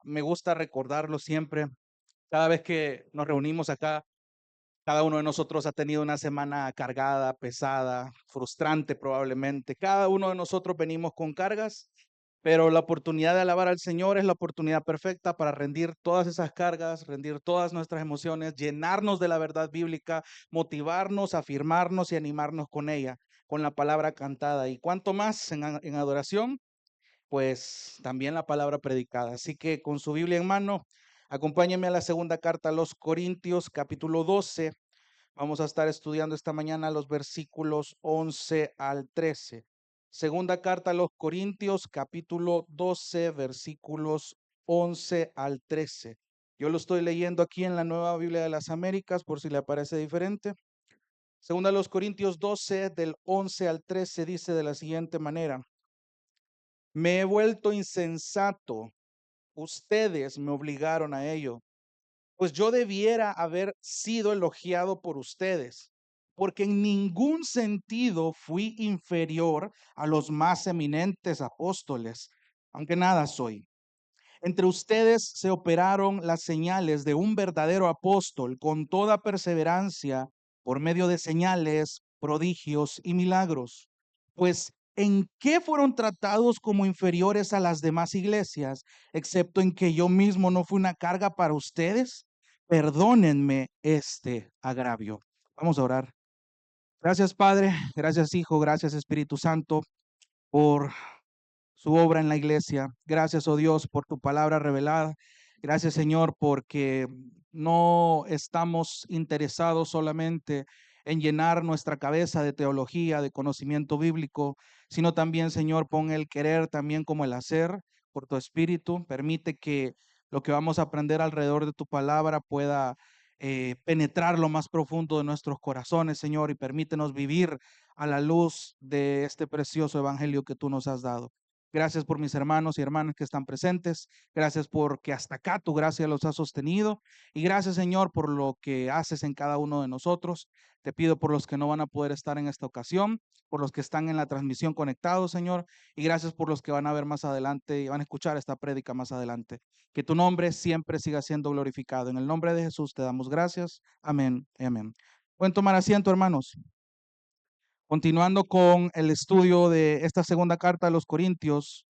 me gusta recordarlo siempre. Cada vez que nos reunimos acá, cada uno de nosotros ha tenido una semana cargada, pesada, frustrante probablemente. Cada uno de nosotros venimos con cargas, pero la oportunidad de alabar al Señor es la oportunidad perfecta para rendir todas esas cargas, rendir todas nuestras emociones, llenarnos de la verdad bíblica, motivarnos, afirmarnos y animarnos con ella, con la palabra cantada. Y cuanto más en adoración, pues también la palabra predicada. Así que con su Biblia en mano, acompáñenme a la segunda carta a los Corintios, capítulo 12. Vamos a estar estudiando esta mañana los versículos 11 al 13. Segunda carta a los Corintios, capítulo 12, versículos 11 al 13. Yo lo estoy leyendo aquí en la Nueva Biblia de las Américas, por si le parece diferente. Segunda a los Corintios 12, del 11 al 13, dice de la siguiente manera: Me he vuelto insensato, ustedes me obligaron a ello, pues yo debiera haber sido elogiado por ustedes, porque en ningún sentido fui inferior a los más eminentes apóstoles, aunque nada soy. Entre ustedes se operaron las señales de un verdadero apóstol con toda perseverancia por medio de señales, prodigios y milagros. Pues, ¿en qué fueron tratados como inferiores a las demás iglesias, excepto en que yo mismo no fui una carga para ustedes? Perdónenme este agravio. Vamos a orar. Gracias, Padre. Gracias, Hijo. Gracias, Espíritu Santo, por su obra en la iglesia. Gracias, oh Dios, por tu palabra revelada. Gracias, Señor, porque no estamos interesados solamente en llenar nuestra cabeza de teología, de conocimiento bíblico, sino también, Señor, pon el querer también como el hacer por tu espíritu. Permite que lo que vamos a aprender alrededor de tu palabra pueda penetrar lo más profundo de nuestros corazones, Señor, y permítenos vivir a la luz de este precioso evangelio que tú nos has dado. Gracias por mis hermanos y hermanas que están presentes. Gracias porque hasta acá tu gracia los ha sostenido. Y gracias, Señor, por lo que haces en cada uno de nosotros. Te pido por los que no van a poder estar en esta ocasión, por los que están en la transmisión conectados, Señor. Y gracias por los que van a ver más adelante y van a escuchar esta prédica más adelante. Que tu nombre siempre siga siendo glorificado. En el nombre de Jesús te damos gracias. Amén y amén. Pueden tomar asiento, hermanos. Continuando con el estudio de esta segunda carta a los Corintios,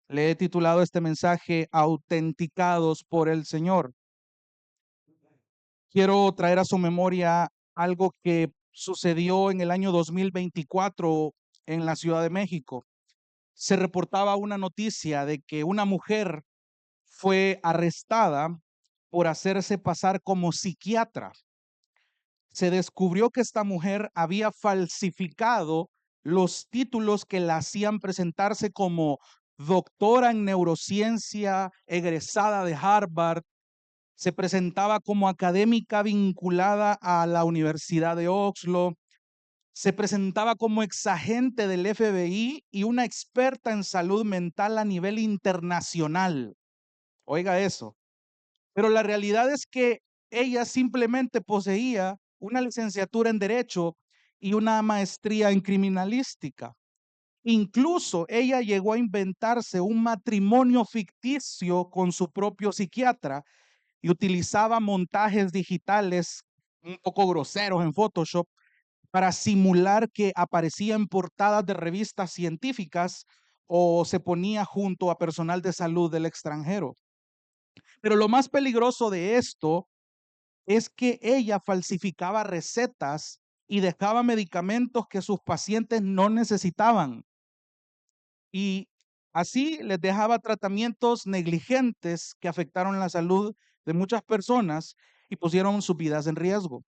le he titulado este mensaje Autenticados por el Señor. Quiero traer a su memoria algo que sucedió en el año 2024 en la Ciudad de México. Se reportaba una noticia de que una mujer fue arrestada por hacerse pasar como psiquiatra. Se descubrió que esta mujer había falsificado los títulos que la hacían presentarse como doctora en neurociencia, egresada de Harvard. Se presentaba como académica vinculada a la Universidad de Oxford. Se presentaba como exagente del FBI y una experta en salud mental a nivel internacional. Oiga eso. Pero la realidad es que ella simplemente poseía una licenciatura en Derecho y una maestría en criminalística. Incluso ella llegó a inventarse un matrimonio ficticio con su propio psiquiatra y utilizaba montajes digitales un poco groseros en Photoshop para simular que aparecía en portadas de revistas científicas o se ponía junto a personal de salud del extranjero. Pero lo más peligroso de esto es que ella falsificaba recetas y dejaba medicamentos que sus pacientes no necesitaban. Y así les dejaba tratamientos negligentes que afectaron la salud de muchas personas y pusieron sus vidas en riesgo.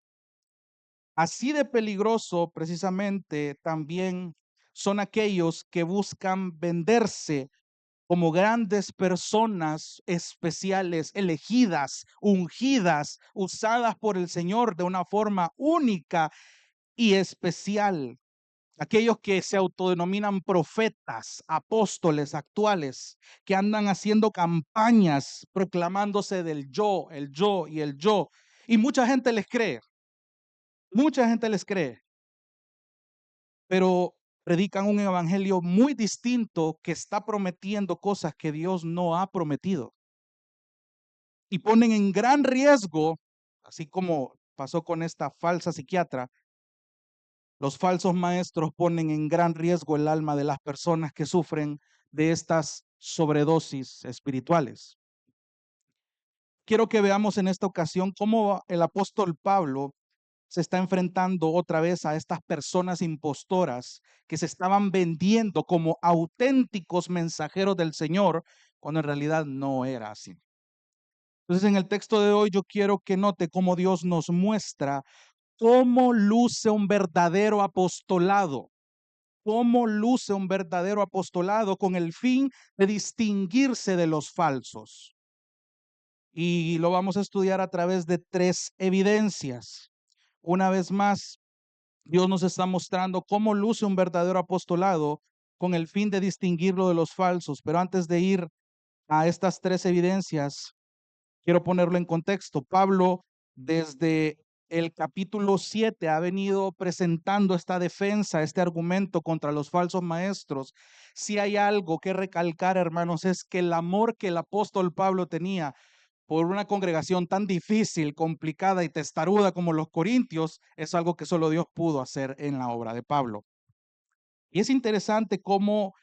Así de peligroso, precisamente, también son aquellos que buscan venderse como grandes personas especiales, elegidas, ungidas, usadas por el Señor de una forma única y especial. Aquellos que se autodenominan profetas, apóstoles actuales, que andan haciendo campañas proclamándose del yo, el yo y el yo. Y mucha gente les cree, mucha gente les cree, pero predican un evangelio muy distinto que está prometiendo cosas que Dios no ha prometido. y ponen en gran riesgo, así como pasó con esta falsa psiquiatra, los falsos maestros ponen en gran riesgo el alma de las personas que sufren de estas sobredosis espirituales. Quiero que veamos en esta ocasión cómo el apóstol Pablo se está enfrentando otra vez a estas personas impostoras que se estaban vendiendo como auténticos mensajeros del Señor, cuando en realidad no era así. Entonces, en el texto de hoy yo quiero que note cómo Dios nos muestra cómo luce un verdadero apostolado, cómo luce un verdadero apostolado con el fin de distinguirse de los falsos. Y lo vamos a estudiar a través de tres evidencias. Una vez más, Dios nos está mostrando cómo luce un verdadero apostolado con el fin de distinguirlo de los falsos. Pero antes de ir a estas tres evidencias, quiero ponerlo en contexto. Pablo, desde el capítulo 7, ha venido presentando esta defensa, este argumento contra los falsos maestros. Si hay algo que recalcar, hermanos, es que el amor que el apóstol Pablo tenía por una congregación tan difícil, complicada y testaruda como los corintios, es algo que solo Dios pudo hacer en la obra de Pablo. Y es interesante cómo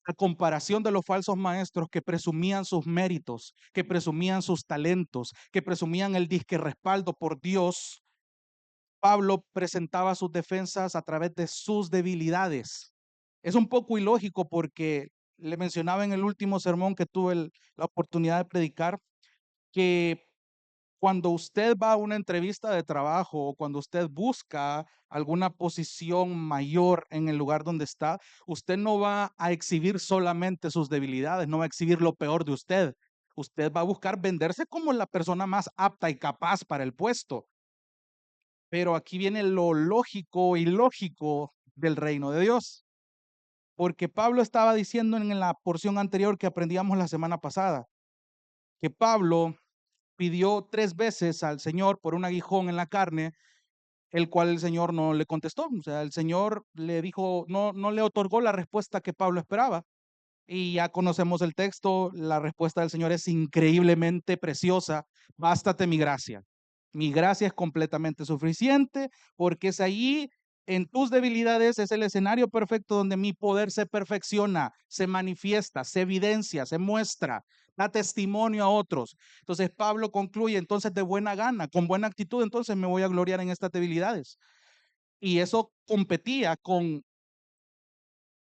a comparación de los falsos maestros que presumían sus méritos, que presumían sus talentos, que presumían el disque respaldo por Dios, Pablo presentaba sus defensas a través de sus debilidades. Es un poco ilógico porque le mencionaba en el último sermón que tuve la oportunidad de predicar que cuando usted va a una entrevista de trabajo o cuando usted busca alguna posición mayor en el lugar donde está, usted no va a exhibir solamente sus debilidades, no va a exhibir lo peor de usted. Usted va a buscar venderse como la persona más apta y capaz para el puesto. Pero aquí viene lo lógico y lógico del reino de Dios. Porque Pablo estaba diciendo en la porción anterior que aprendíamos la semana pasada, que Pablo pidió 3 veces al Señor por un aguijón en la carne, el cual el Señor no le contestó. O sea, el Señor le dijo, no le otorgó la respuesta que Pablo esperaba. Y ya conocemos el texto, la respuesta del Señor es increíblemente preciosa. Bástate mi gracia. Mi gracia es completamente suficiente porque es allí, en tus debilidades, es el escenario perfecto donde mi poder se perfecciona, se manifiesta, se evidencia, se muestra, da testimonio a otros. Entonces Pablo concluye, entonces de buena gana, con buena actitud, entonces me voy a gloriar en estas debilidades. Y eso competía con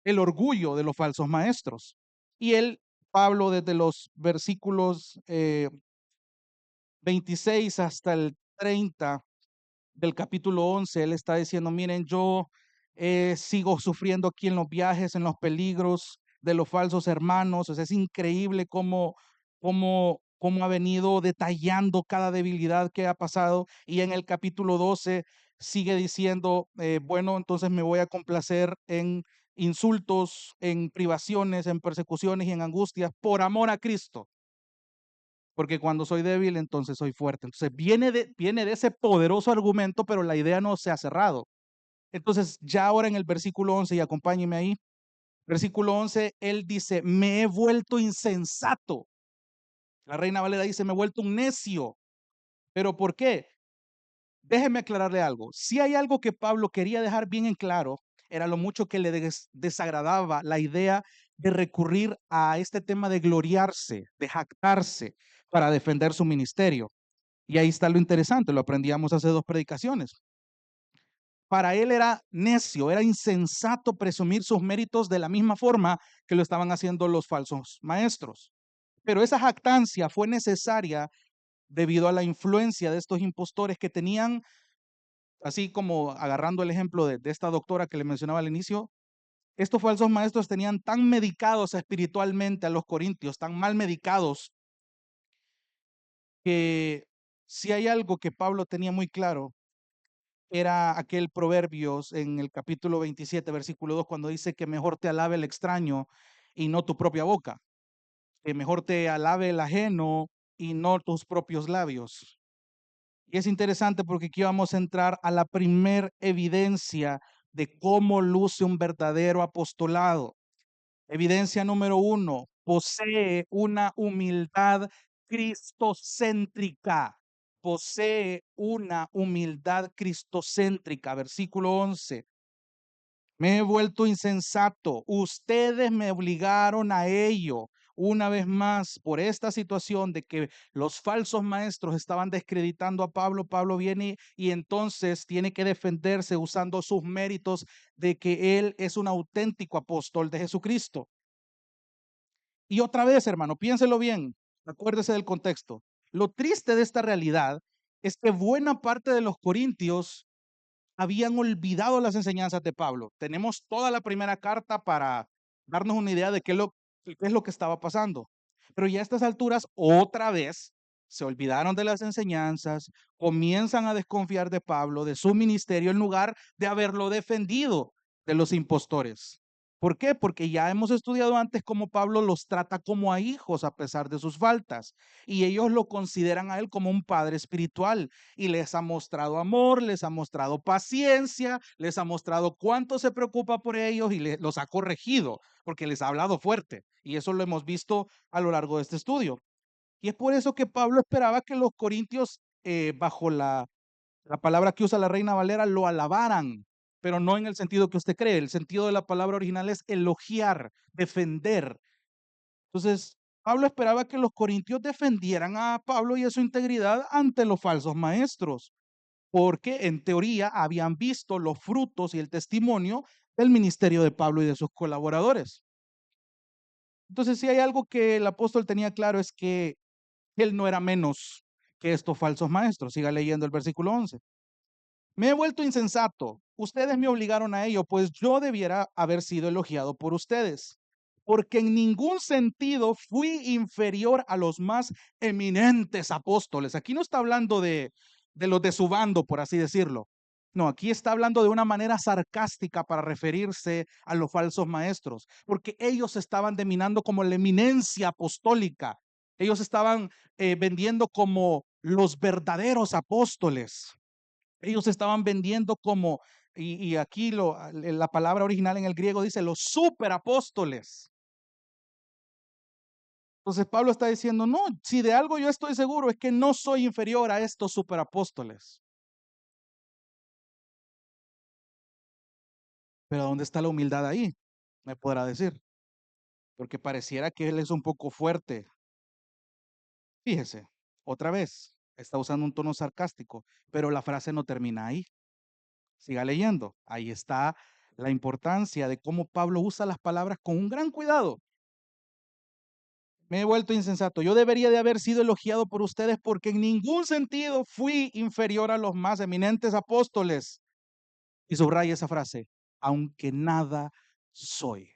el orgullo de los falsos maestros. Y él, Pablo, desde los versículos 26 hasta el 30 del capítulo 11, él está diciendo, miren, yo sigo sufriendo aquí en los viajes, en los peligros de los falsos hermanos. O sea, es increíble cómo ha venido detallando cada debilidad que ha pasado. Y en el capítulo 12 sigue diciendo, bueno, entonces me voy a complacer en insultos, en privaciones, en persecuciones y en angustias por amor a Cristo, porque cuando soy débil, entonces soy fuerte. Entonces viene de ese poderoso argumento, pero la idea no se ha cerrado. Entonces, ya ahora en el versículo 11, y acompáñeme ahí, versículo 11, él dice, me he vuelto insensato. La Reina Valera dice, me he vuelto un necio. ¿Pero por qué? Déjeme aclararle algo. Si hay algo que Pablo quería dejar bien en claro, era lo mucho que le desagradaba la idea de recurrir a este tema de gloriarse, de jactarse para defender su ministerio. Y ahí está lo interesante, lo aprendíamos hace 2 predicaciones. Para él era necio, era insensato presumir sus méritos de la misma forma que lo estaban haciendo los falsos maestros. Pero esa jactancia fue necesaria debido a la influencia de estos impostores que tenían, así como agarrando el ejemplo de esta doctora que le mencionaba al inicio, estos falsos maestros tenían tan medicados espiritualmente a los corintios, tan mal medicados, que si hay algo que Pablo tenía muy claro, era aquel Proverbios en el capítulo 27, versículo 2, cuando dice que mejor te alabe el extraño y no tu propia boca, que mejor te alabe el ajeno y no tus propios labios. Y es interesante porque aquí vamos a entrar a la primer evidencia de cómo luce un verdadero apostolado. Evidencia número 1, posee una humildad cristocéntrica. Posee una humildad cristocéntrica. Versículo 11. Me he vuelto insensato. Ustedes me obligaron a ello. Una vez más, por esta situación de que los falsos maestros estaban descreditando a Pablo, Pablo viene y entonces tiene que defenderse usando sus méritos de que él es un auténtico apóstol de Jesucristo. Y otra vez, hermano, piénselo bien, acuérdese del contexto. Lo triste de esta realidad es que buena parte de los corintios habían olvidado las enseñanzas de Pablo. Tenemos toda la primera carta para darnos una idea de qué es lo que estaba pasando. Pero ya a estas alturas, otra vez, se olvidaron de las enseñanzas, comienzan a desconfiar de Pablo, de su ministerio, en lugar de haberlo defendido de los impostores. ¿Por qué? Porque ya hemos estudiado antes cómo Pablo los trata como a hijos a pesar de sus faltas, y ellos lo consideran a él como un padre espiritual y les ha mostrado amor, les ha mostrado paciencia, les ha mostrado cuánto se preocupa por ellos y los ha corregido porque les ha hablado fuerte. Y eso lo hemos visto a lo largo de este estudio. Y es por eso que Pablo esperaba que los corintios, bajo la palabra que usa la Reina Valera, lo alabaran, pero no en el sentido que usted cree. El sentido de la palabra original es elogiar, defender. Entonces, Pablo esperaba que los corintios defendieran a Pablo y a su integridad ante los falsos maestros, porque en teoría habían visto los frutos y el testimonio del ministerio de Pablo y de sus colaboradores. Entonces, si hay algo que el apóstol tenía claro es que él no era menos que estos falsos maestros. Siga leyendo el versículo 11. Me he vuelto insensato. Ustedes me obligaron a ello, pues yo debiera haber sido elogiado por ustedes, porque en ningún sentido fui inferior a los más eminentes apóstoles. Aquí no está hablando de los de su bando, por así decirlo. No, aquí está hablando de una manera sarcástica para referirse a los falsos maestros, porque ellos estaban dominando como la eminencia apostólica. Ellos estaban vendiendo como los verdaderos apóstoles. Ellos estaban vendiendo como, y aquí la palabra original en el griego dice los superapóstoles. Entonces Pablo está diciendo, no, si de algo yo estoy seguro es que no soy inferior a estos superapóstoles. Pero ¿dónde está la humildad ahí? Me podrá decir, porque pareciera que él es un poco fuerte. Fíjese, otra vez, está usando un tono sarcástico, pero la frase no termina ahí. Siga leyendo. Ahí está la importancia de cómo Pablo usa las palabras con un gran cuidado. Me he vuelto insensato. Yo debería de haber sido elogiado por ustedes porque en ningún sentido fui inferior a los más eminentes apóstoles. Y subraya esa frase, aunque nada soy.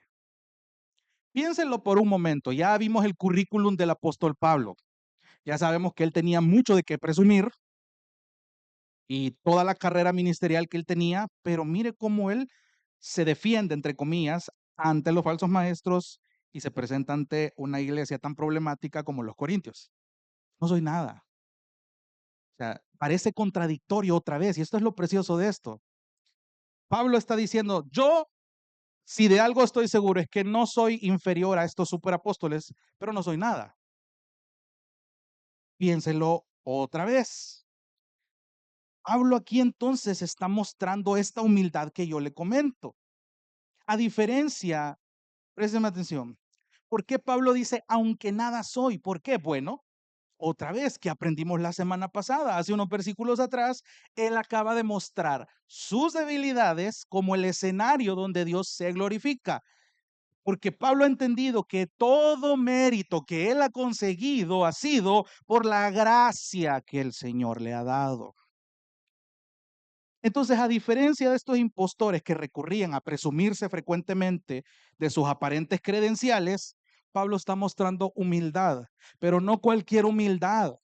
Piénsenlo por un momento. Ya vimos el currículum del apóstol Pablo. Ya sabemos que él tenía mucho de qué presumir y toda la carrera ministerial que él tenía, pero mire cómo él se defiende, entre comillas, ante los falsos maestros y se presenta ante una iglesia tan problemática como los corintios. No soy nada. O sea, parece contradictorio otra vez, y esto es lo precioso de esto. Pablo está diciendo, yo, si de algo estoy seguro, es que no soy inferior a estos superapóstoles, pero no soy nada. Piénselo otra vez. Pablo aquí entonces está mostrando esta humildad que yo le comento. A diferencia, présteme atención, ¿por qué Pablo dice, aunque nada soy? ¿Por qué? Bueno, otra vez que aprendimos la semana pasada, hace unos versículos atrás, él acaba de mostrar sus debilidades como el escenario donde Dios se glorifica. Porque Pablo ha entendido que todo mérito que él ha conseguido ha sido por la gracia que el Señor le ha dado. Entonces, a diferencia de estos impostores que recurrían a presumirse frecuentemente de sus aparentes credenciales, Pablo está mostrando humildad, pero no cualquier humildad.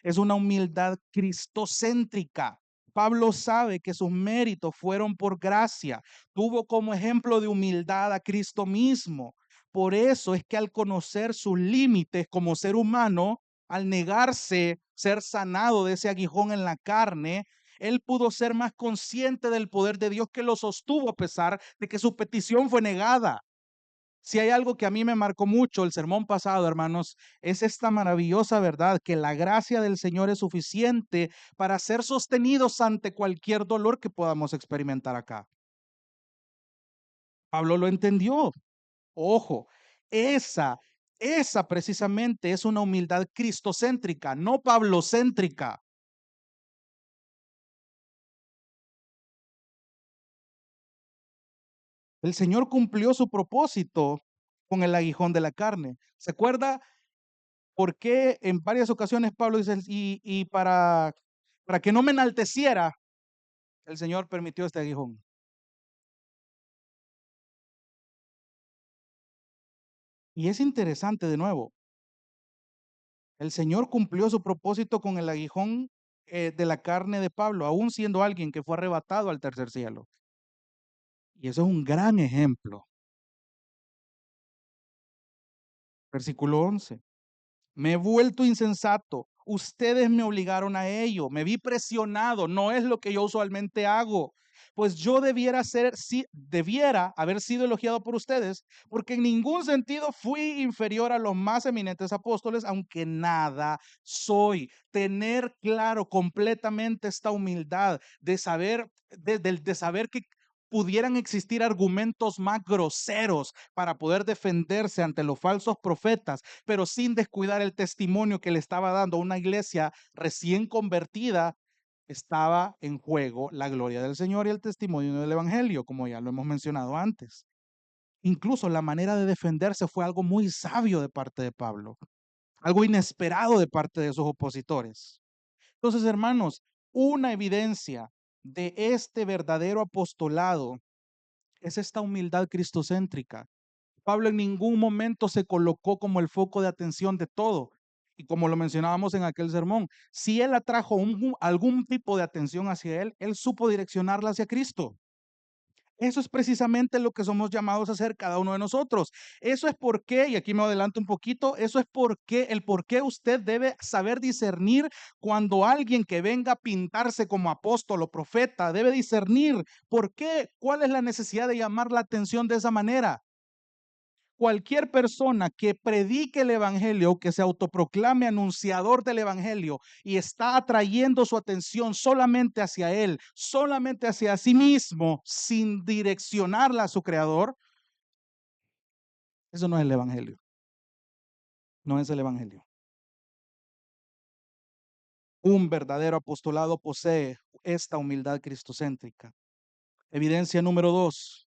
Es una humildad cristocéntrica. Pablo sabe que sus méritos fueron por gracia. Tuvo como ejemplo de humildad a Cristo mismo. Por eso es que al conocer sus límites como ser humano, al negarse ser sanado de ese aguijón en la carne, él pudo ser más consciente del poder de Dios que lo sostuvo a pesar de que su petición fue negada. Si hay algo que a mí me marcó mucho el sermón pasado, hermanos, es esta maravillosa verdad que la gracia del Señor es suficiente para ser sostenidos ante cualquier dolor que podamos experimentar acá. Pablo lo entendió. Ojo, esa, esa precisamente es una humildad cristocéntrica, no pablocéntrica. El Señor cumplió su propósito con el aguijón de la carne. ¿Se acuerda por qué en varias ocasiones Pablo dice, y para que no me enalteciera, el Señor permitió este aguijón? Y es interesante de nuevo, el Señor cumplió su propósito con el aguijón de la carne de Pablo, aún siendo alguien que fue arrebatado al tercer cielo. Y eso es un gran ejemplo. Versículo 11. Me he vuelto insensato. Ustedes me obligaron a ello. Me vi presionado. No es lo que yo usualmente hago. Pues yo debiera ser, si, debiera haber sido elogiado por ustedes, porque en ningún sentido fui inferior a los más eminentes apóstoles, aunque nada soy. Tener claro completamente esta humildad de saber, de saber que pudieran existir argumentos más groseros para poder defenderse ante los falsos profetas, pero sin descuidar el testimonio que le estaba dando a una iglesia recién convertida. Estaba en juego la gloria del Señor y el testimonio del Evangelio, como ya lo hemos mencionado antes. Incluso la manera de defenderse fue algo muy sabio de parte de Pablo, algo inesperado de parte de sus opositores. Entonces, hermanos, una evidencia de este verdadero apostolado es esta humildad cristocéntrica. Pablo en ningún momento se colocó como el foco de atención de todo. Y como lo mencionábamos en aquel sermón, si él atrajo algún tipo de atención hacia él supo direccionarla hacia Cristo. Eso es precisamente lo que somos llamados a hacer cada uno de nosotros. Eso es por qué, y aquí me adelanto un poquito, eso es por qué usted debe saber discernir cuando alguien que venga a pintarse como apóstol o profeta debe discernir por qué, cuál es la necesidad de llamar la atención de esa manera. Cualquier persona que predique el evangelio, que se autoproclame anunciador del evangelio y está atrayendo su atención solamente hacia él, solamente hacia sí mismo, sin direccionarla a su creador, eso no es el evangelio, no es el evangelio. Un verdadero apostolado posee esta humildad cristocéntrica. Evidencia número 2,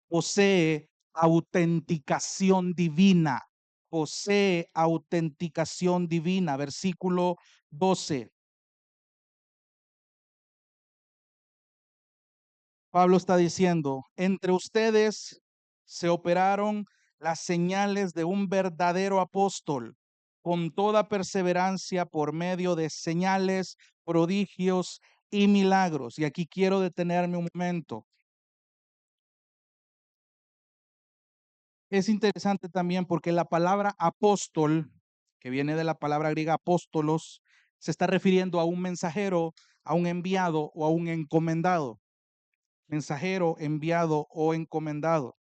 posee autenticación divina. Posee autenticación divina. Versículo 12. Pablo está diciendo, entre ustedes se operaron las señales de un verdadero apóstol, con toda perseverancia por medio de señales, prodigios y milagros. Y aquí quiero detenerme un momento. Es interesante también porque la palabra apóstol, que viene de la palabra griega apóstolos, se está refiriendo a un mensajero, a un enviado o a un encomendado. Mensajero, enviado o encomendado.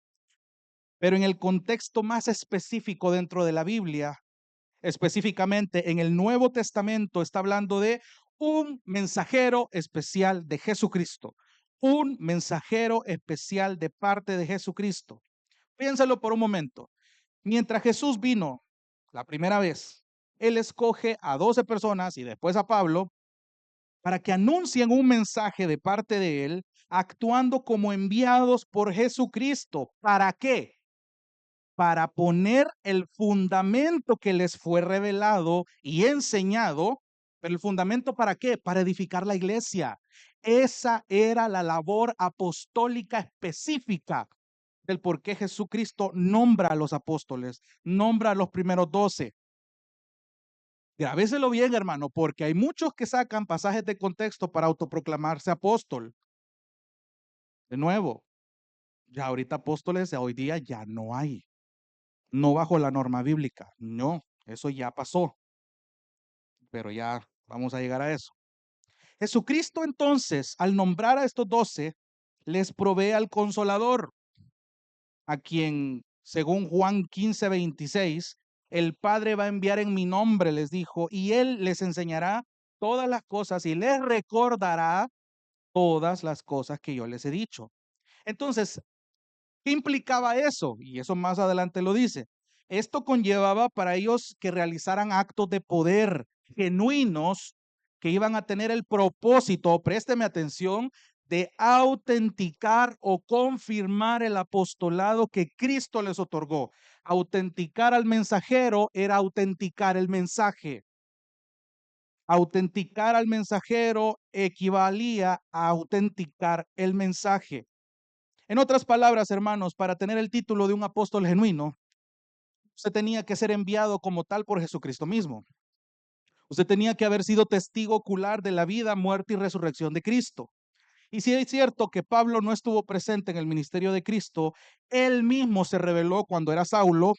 Pero en el contexto más específico dentro de la Biblia, específicamente en el Nuevo Testamento, está hablando de un mensajero especial de Jesucristo. Un mensajero especial de parte de Jesucristo. Piénsalo por un momento. Mientras Jesús vino la primera vez, Él escoge a 12 personas y después a Pablo para que anuncien un mensaje de parte de Él, actuando como enviados por Jesucristo. ¿Para qué? Para poner el fundamento que les fue revelado y enseñado. ¿Pero el fundamento para qué? Para edificar la iglesia. Esa era la labor apostólica específica del por qué Jesucristo nombra a los apóstoles, nombra a los primeros 12. Grábeselo bien, hermano, porque hay muchos que sacan pasajes de contexto para autoproclamarse apóstol. De nuevo, ya ahorita apóstoles de hoy día ya no hay. No bajo la norma bíblica. No, eso ya pasó. Pero ya vamos a llegar a eso. Jesucristo entonces, al nombrar a estos 12, les provee al consolador, a quien Según Juan 15:26, el Padre va a enviar en mi nombre, les dijo, y Él les enseñará todas las cosas y les recordará todas las cosas que yo les he dicho. Entonces, ¿qué implicaba eso? Y eso más adelante lo dice. Esto conllevaba para ellos que realizaran actos de poder genuinos que iban a tener el propósito, présteme atención, de autenticar o confirmar el apostolado que Cristo les otorgó. Autenticar al mensajero era autenticar el mensaje. Autenticar al mensajero equivalía a autenticar el mensaje. En otras palabras, hermanos, para tener el título de un apóstol genuino, usted tenía que ser enviado como tal por Jesucristo mismo. Usted tenía que haber sido testigo ocular de la vida, muerte y resurrección de Cristo. Y si es cierto que Pablo no estuvo presente en el ministerio de Cristo, él mismo se reveló cuando era Saulo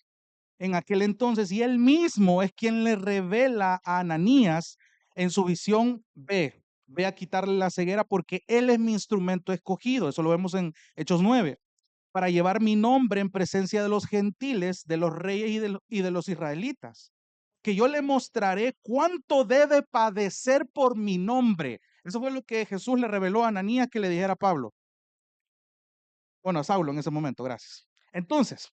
en aquel entonces y él mismo es quien le revela a Ananías en su visión: ve a quitarle la ceguera porque él es mi instrumento escogido. Eso lo vemos en Hechos 9, para llevar mi nombre en presencia de los gentiles, de los reyes y de los israelitas, que yo le mostraré cuánto debe padecer por mi nombre. Eso fue lo que Jesús le reveló a Ananías que le dijera a Pablo. Bueno, a Saulo en ese momento, gracias. Entonces,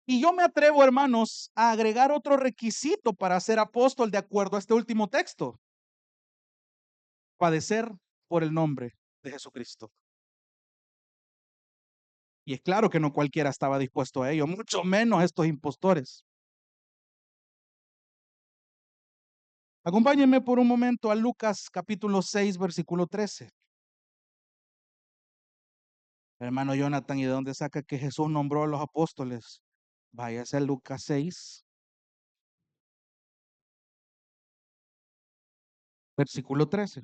y yo me atrevo, hermanos, a agregar otro requisito para ser apóstol de acuerdo a este último texto: padecer por el nombre de Jesucristo. Y es claro que no cualquiera estaba dispuesto a ello, mucho menos estos impostores. Acompáñenme por un momento a Lucas capítulo 6, versículo 13. Hermano Jonathan, ¿y de dónde saca que Jesús nombró a los apóstoles? Váyase a Lucas 6, versículo 13.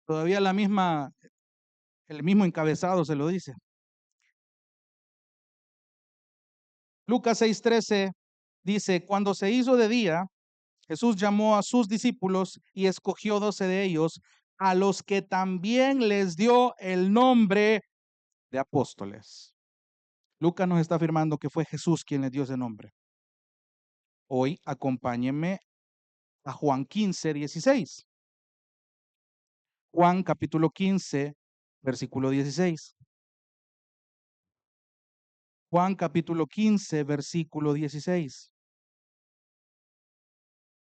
Todavía el mismo encabezado se lo dice. Lucas 6:13 dice: cuando se hizo de día, Jesús llamó a sus discípulos y escogió 12 de ellos, a los que también les dio el nombre de apóstoles. Lucas nos está afirmando que fue Jesús quien les dio ese nombre. Hoy acompáñenme a Juan 15:16. Juan capítulo 15, versículo 16. Juan capítulo 15, versículo 16.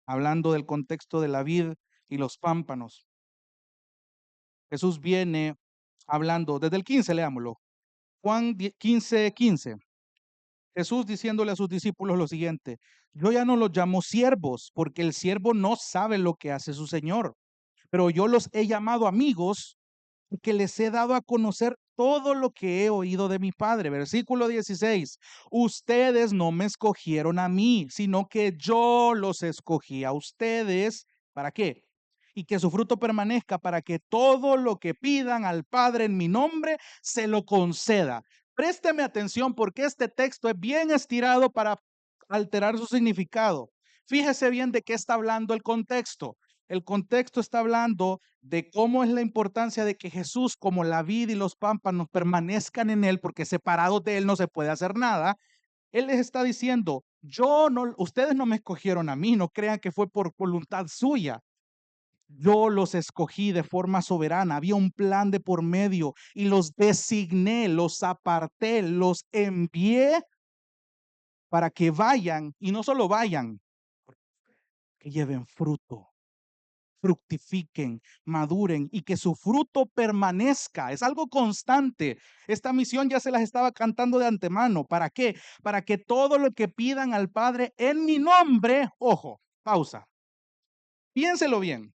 Hablando del contexto de la vid y los pámpanos. Jesús viene hablando, desde el 15 leámoslo. Juan 15, 15. Jesús diciéndole a sus discípulos lo siguiente: yo ya no los llamo siervos, porque el siervo no sabe lo que hace su señor, pero yo los he llamado amigos, porque les he dado a conocer todo lo que he oído de mi Padre. Versículo 16. Ustedes no me escogieron a mí, sino que yo los escogí a ustedes. ¿Para qué? Y que su fruto permanezca, para que todo lo que pidan al Padre en mi nombre se lo conceda. Présteme atención porque este texto es bien estirado para alterar su significado. Fíjese bien de qué está hablando el contexto. El contexto está hablando de cómo es la importancia de que Jesús, como la vid y los pámpanos, permanezcan en él, porque separados de él no se puede hacer nada. Él les está diciendo: yo no, ustedes no me escogieron a mí, no crean que fue por voluntad suya. Yo los escogí de forma soberana, había un plan de por medio y los designé, los aparté, los envié para que vayan, y no solo vayan, que lleven fruto, fructifiquen, maduren y que su fruto permanezca. Es algo constante. Esta misión ya se las estaba cantando de antemano. ¿Para qué? Para que todo lo que pidan al Padre en mi nombre, ojo, pausa, piénselo bien.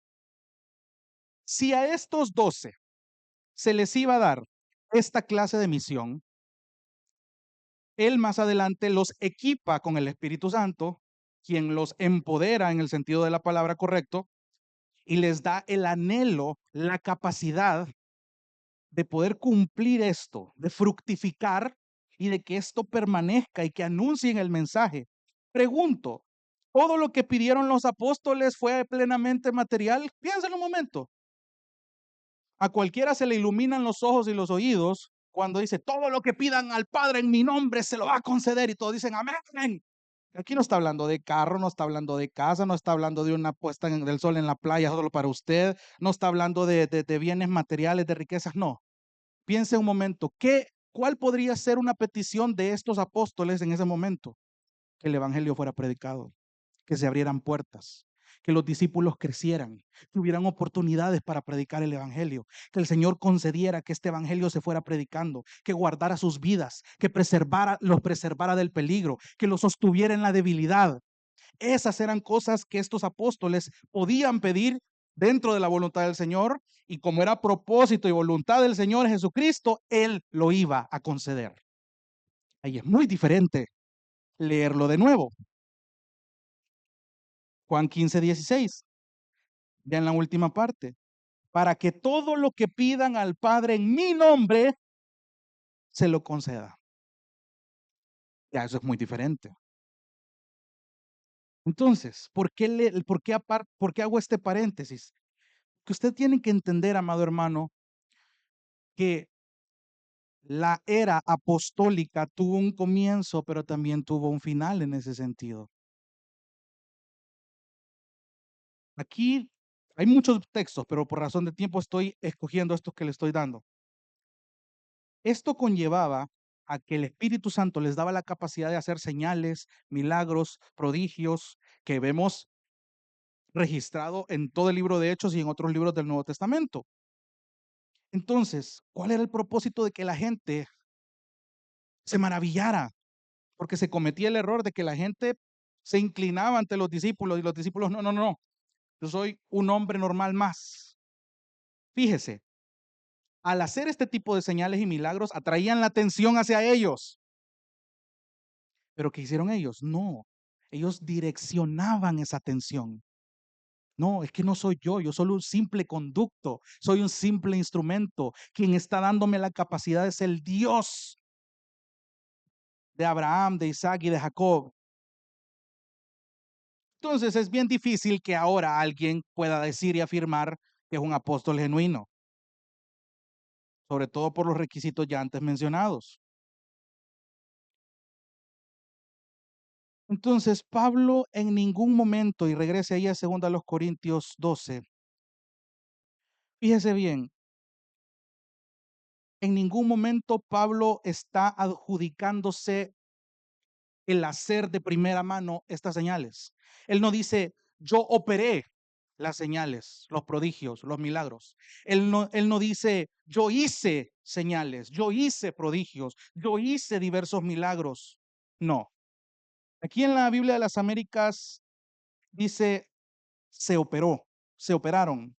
Si a estos 12 se les iba a dar esta clase de misión, él más adelante los equipa con el Espíritu Santo, quien los empodera en el sentido de la palabra correcto, y les da el anhelo, la capacidad de poder cumplir esto, de fructificar y de que esto permanezca y que anuncien el mensaje. Pregunto, ¿todo lo que pidieron los apóstoles fue plenamente material? Piensen un momento. A cualquiera se le iluminan los ojos y los oídos cuando dice, todo lo que pidan al Padre en mi nombre se lo va a conceder. Y todos dicen, amén. Aquí no está hablando de carro, no está hablando de casa, no está hablando de una puesta del sol en la playa solo para usted, no está hablando de bienes materiales, de riquezas, no. Piense un momento, ¿cuál podría ser una petición de estos apóstoles en ese momento? Que el evangelio fuera predicado, que se abrieran puertas, que los discípulos crecieran, que hubieran oportunidades para predicar el evangelio, que el Señor concediera que este evangelio se fuera predicando, que guardara sus vidas, que los preservara del peligro, que los sostuviera en la debilidad. Esas eran cosas que estos apóstoles podían pedir dentro de la voluntad del Señor, y como era propósito y voluntad del Señor Jesucristo, Él lo iba a conceder. Ahí es muy diferente leerlo de nuevo. Juan 15:16, ya en la última parte. Para que todo lo que pidan al Padre en mi nombre, se lo conceda. Ya, eso es muy diferente. Entonces, ¿por qué hago este paréntesis? Que usted tiene que entender, amado hermano, que la era apostólica tuvo un comienzo, pero también tuvo un final en ese sentido. Aquí hay muchos textos, pero por razón de tiempo estoy escogiendo estos que le estoy dando. Esto conllevaba a que el Espíritu Santo les daba la capacidad de hacer señales, milagros, prodigios, que vemos registrado en todo el libro de Hechos y en otros libros del Nuevo Testamento. Entonces, ¿cuál era el propósito de que la gente se maravillara? Porque se cometía el error de que la gente se inclinaba ante los discípulos y los discípulos, no, no, no, yo soy un hombre normal más. Fíjese, al hacer este tipo de señales y milagros, atraían la atención hacia ellos. Pero ¿qué hicieron ellos? No, ellos direccionaban esa atención. No, es que no soy yo soy un simple conducto, soy un simple instrumento. Quien está dándome la capacidad es el Dios de Abraham, de Isaac y de Jacob. Entonces es bien difícil que ahora alguien pueda decir y afirmar que es un apóstol genuino, sobre todo por los requisitos ya antes mencionados. Entonces Pablo en ningún momento, y regrese ahí a 2 Corintios 12, fíjese bien, en ningún momento Pablo está adjudicándose el hacer de primera mano estas señales. Él no dice, yo operé las señales, los prodigios, los milagros. Él no dice, yo hice señales, yo hice prodigios, yo hice diversos milagros. No. Aquí en la Biblia de las Américas dice, se operó, se operaron.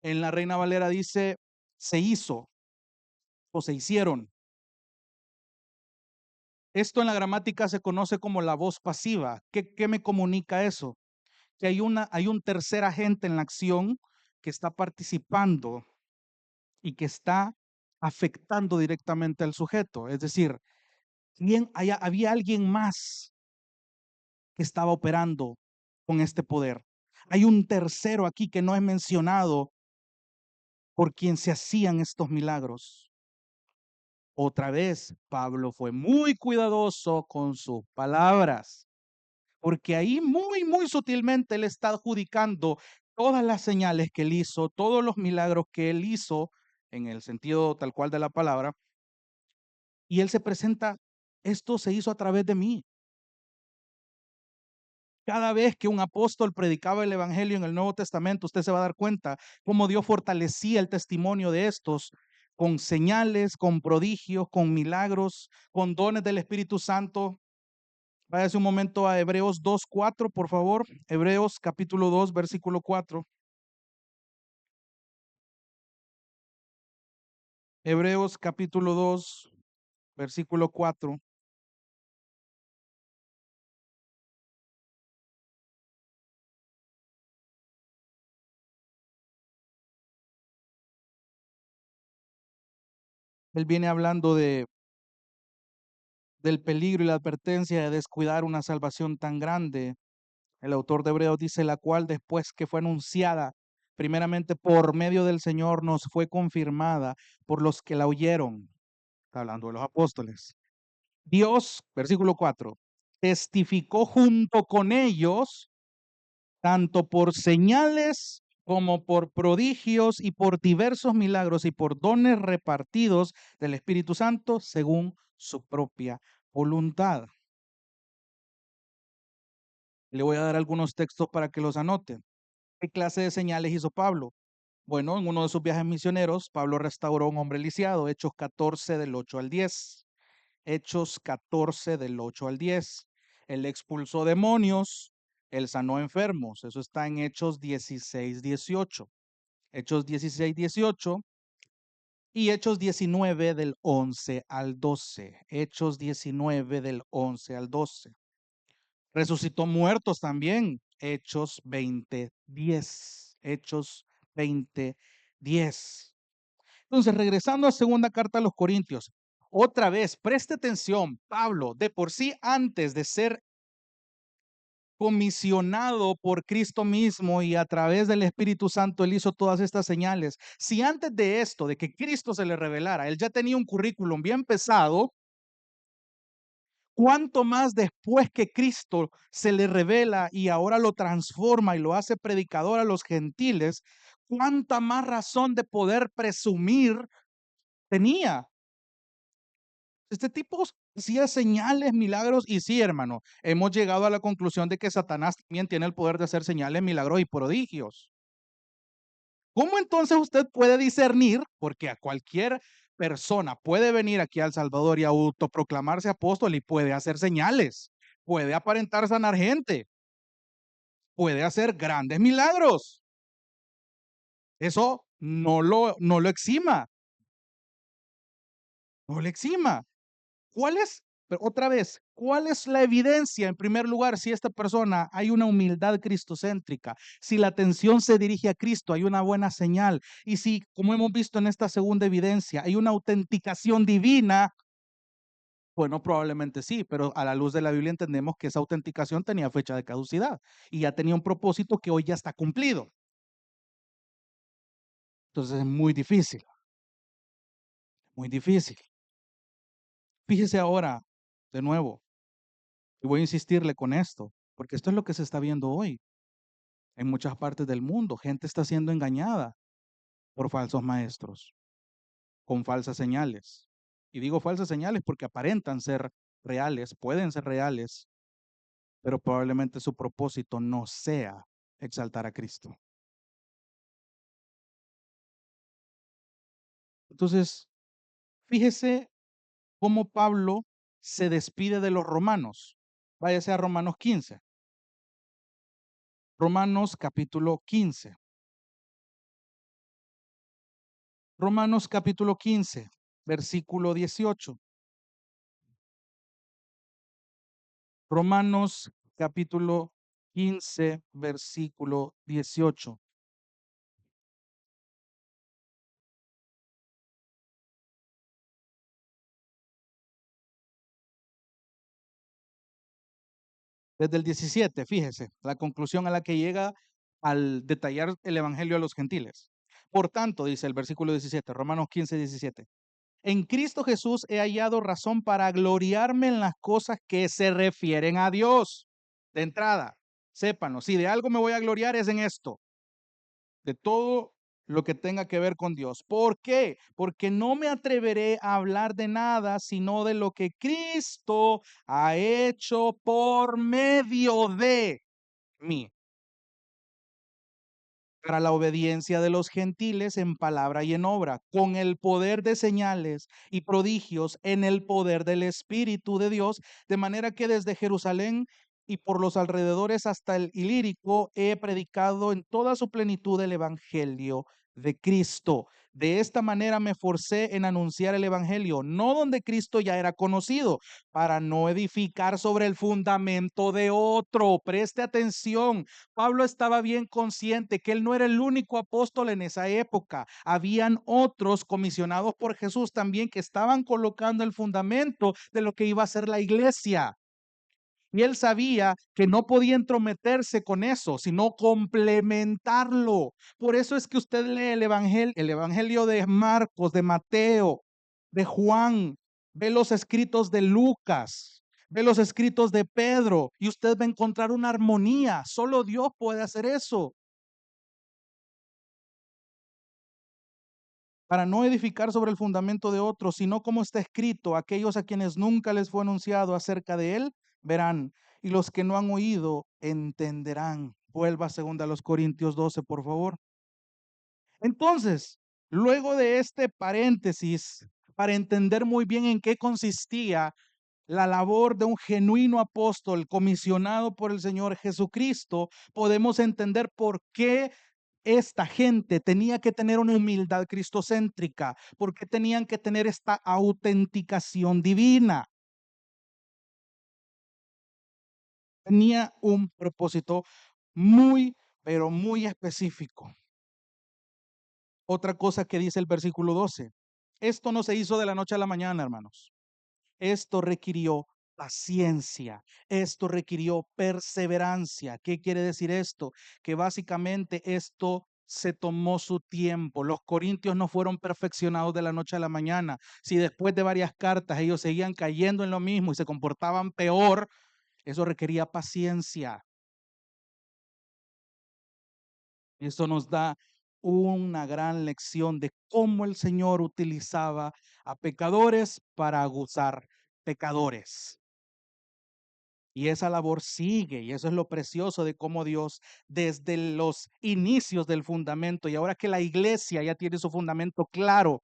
En la Reina Valera dice, se hizo o se hicieron. Esto en la gramática se conoce como la voz pasiva. ¿Qué me comunica eso? Que hay un tercer agente en la acción que está participando y que está afectando directamente al sujeto. Es decir, había alguien más que estaba operando con este poder. Hay un tercero aquí que no es mencionado por quien se hacían estos milagros. Otra vez, Pablo fue muy cuidadoso con sus palabras, porque ahí muy, muy sutilmente él está adjudicando todas las señales que él hizo, todos los milagros que él hizo, en el sentido tal cual de la palabra, y él se presenta, esto se hizo a través de mí. Cada vez que un apóstol predicaba el evangelio en el Nuevo Testamento, usted se va a dar cuenta cómo Dios fortalecía el testimonio de estos con señales, con prodigios, con milagros, con dones del Espíritu Santo. Váyase un momento a Hebreos 2:4, por favor. Hebreos capítulo 2, versículo 4. Hebreos capítulo 2, versículo 4. Él viene hablando del peligro y la advertencia de descuidar una salvación tan grande. El autor de Hebreos dice, la cual después que fue anunciada primeramente por medio del Señor, nos fue confirmada por los que la oyeron. Está hablando de los apóstoles. Dios, versículo 4, testificó junto con ellos, tanto por señales como por prodigios y por diversos milagros y por dones repartidos del Espíritu Santo según su propia voluntad. Le voy a dar algunos textos para que los anote. ¿Qué clase de señales hizo Pablo? Bueno, en uno de sus viajes misioneros, Pablo restauró a un hombre lisiado, Hechos 14 del 8 al 10. Hechos 14 del 8 al 10. Él expulsó demonios, él sanó enfermos. Eso está en Hechos 16, 18. Hechos 16, 18 y Hechos 19 del 11 al 12. Hechos 19 del 11 al 12. Resucitó muertos también. Hechos 20, 10. Hechos 20, 10. Entonces, regresando a segunda carta a los Corintios, otra vez, preste atención, Pablo, de por sí antes de ser comisionado por Cristo mismo y a través del Espíritu Santo, él hizo todas estas señales. Si antes de esto, de que Cristo se le revelara, él ya tenía un currículum bien pesado, ¿cuánto más después que Cristo se le revela y ahora lo transforma y lo hace predicador a los gentiles? ¿Cuánta más razón de poder presumir tenía? Este tipo hacía señales, milagros, y sí, hermano, hemos llegado a la conclusión de que Satanás también tiene el poder de hacer señales, milagros y prodigios. ¿Cómo entonces usted puede discernir? Porque a cualquier persona puede venir aquí a El Salvador y autoproclamarse apóstol y puede hacer señales, puede aparentar sanar gente, puede hacer grandes milagros. Eso no lo exima, no lo exima. ¿Cuál es, pero otra vez, cuál es la evidencia, en primer lugar, si esta persona hay una humildad cristocéntrica, si la atención se dirige a Cristo, hay una buena señal, y si, como hemos visto en esta segunda evidencia, hay una autenticación divina? Bueno, probablemente sí, pero a la luz de la Biblia entendemos que esa autenticación tenía fecha de caducidad y ya tenía un propósito que hoy ya está cumplido. Entonces es muy difícil, muy difícil. Fíjese ahora, de nuevo, y voy a insistirle con esto, porque esto es lo que se está viendo hoy en muchas partes del mundo. Gente está siendo engañada por falsos maestros, con falsas señales. Y digo falsas señales porque aparentan ser reales, pueden ser reales, pero probablemente su propósito no sea exaltar a Cristo. Entonces, fíjese cómo Pablo se despide de los romanos. Váyase a Romanos 15. Romanos capítulo 15. Romanos capítulo 15, versículo 18. Romanos capítulo 15, versículo 18. Desde el 17, fíjese, la conclusión a la que llega al detallar el evangelio a los gentiles. Por tanto, dice el versículo 17, Romanos 15, 17. En Cristo Jesús he hallado razón para gloriarme en las cosas que se refieren a Dios. De entrada, sépanlo, si de algo me voy a gloriar es en esto, de todo lo que tenga que ver con Dios. ¿Por qué? Porque no me atreveré a hablar de nada sino de lo que Cristo ha hecho por medio de mí, para la obediencia de los gentiles en palabra y en obra, con el poder de señales y prodigios en el poder del Espíritu de Dios, de manera que desde Jerusalén y por los alrededores hasta el Ilírico he predicado en toda su plenitud el Evangelio de Cristo. De esta manera me forcé en anunciar el Evangelio, no donde Cristo ya era conocido, para no edificar sobre el fundamento de otro. Preste atención. Pablo estaba bien consciente que él no era el único apóstol en esa época. Habían otros comisionados por Jesús también que estaban colocando el fundamento de lo que iba a ser la iglesia. Y él sabía que no podía entrometerse con eso, sino complementarlo. Por eso es que usted lee el evangelio de Marcos, de Mateo, de Juan, ve los escritos de Lucas, ve los escritos de Pedro, y usted va a encontrar una armonía. Solo Dios puede hacer eso. Para no edificar sobre el fundamento de otros, sino como está escrito: aquellos a quienes nunca les fue anunciado acerca de él, verán, y los que no han oído, entenderán. Vuelva segunda a los Corintios 12, por favor. Entonces, luego de este paréntesis, para entender muy bien en qué consistía la labor de un genuino apóstol comisionado por el Señor Jesucristo, podemos entender por qué esta gente tenía que tener una humildad cristocéntrica, por qué tenían que tener esta autenticación divina. Tenía un propósito muy, pero muy específico. Otra cosa que dice el versículo 12: esto no se hizo de la noche a la mañana, hermanos. Esto requirió paciencia, esto requirió perseverancia. ¿Qué quiere decir esto? Que básicamente esto se tomó su tiempo. Los corintios no fueron perfeccionados de la noche a la mañana. Si después de varias cartas ellos seguían cayendo en lo mismo y se comportaban peor, eso requería paciencia. Eso nos da una gran lección de cómo el Señor utilizaba a pecadores para aguzar pecadores. Y esa labor sigue, y eso es lo precioso de cómo Dios, desde los inicios del fundamento, y ahora que la iglesia ya tiene su fundamento claro,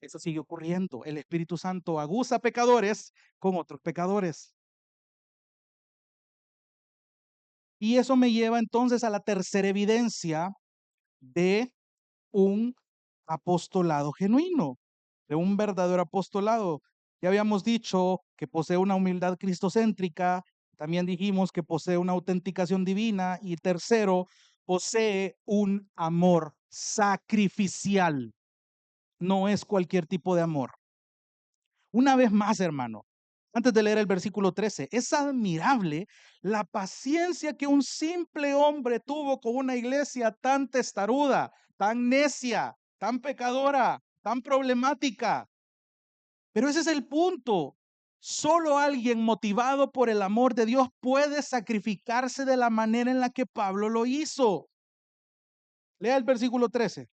eso sigue ocurriendo. El Espíritu Santo aguza pecadores con otros pecadores. Y eso me lleva entonces a la tercera evidencia de un apostolado genuino, de un verdadero apostolado. Ya habíamos dicho que posee una humildad cristocéntrica, también dijimos que posee una autenticación divina, y tercero, posee un amor sacrificial. No es cualquier tipo de amor. Una vez más, hermano, antes de leer el versículo 13, es admirable la paciencia que un simple hombre tuvo con una iglesia tan testaruda, tan necia, tan pecadora, tan problemática. Pero ese es el punto. Solo alguien motivado por el amor de Dios puede sacrificarse de la manera en la que Pablo lo hizo. Lea el versículo 13.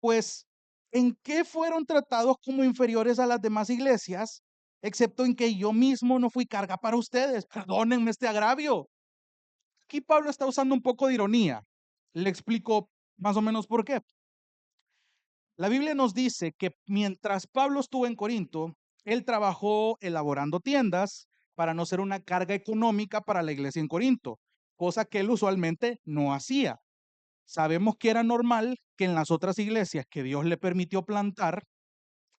Pues, ¿en qué fueron tratados como inferiores a las demás iglesias? Excepto en que yo mismo no fui carga para ustedes. Perdónenme este agravio. Aquí Pablo está usando un poco de ironía. Le explico más o menos por qué. La Biblia nos dice que mientras Pablo estuvo en Corinto, él trabajó elaborando tiendas para no ser una carga económica para la iglesia en Corinto, cosa que él usualmente no hacía. Sabemos que era normal que en las otras iglesias que Dios le permitió plantar,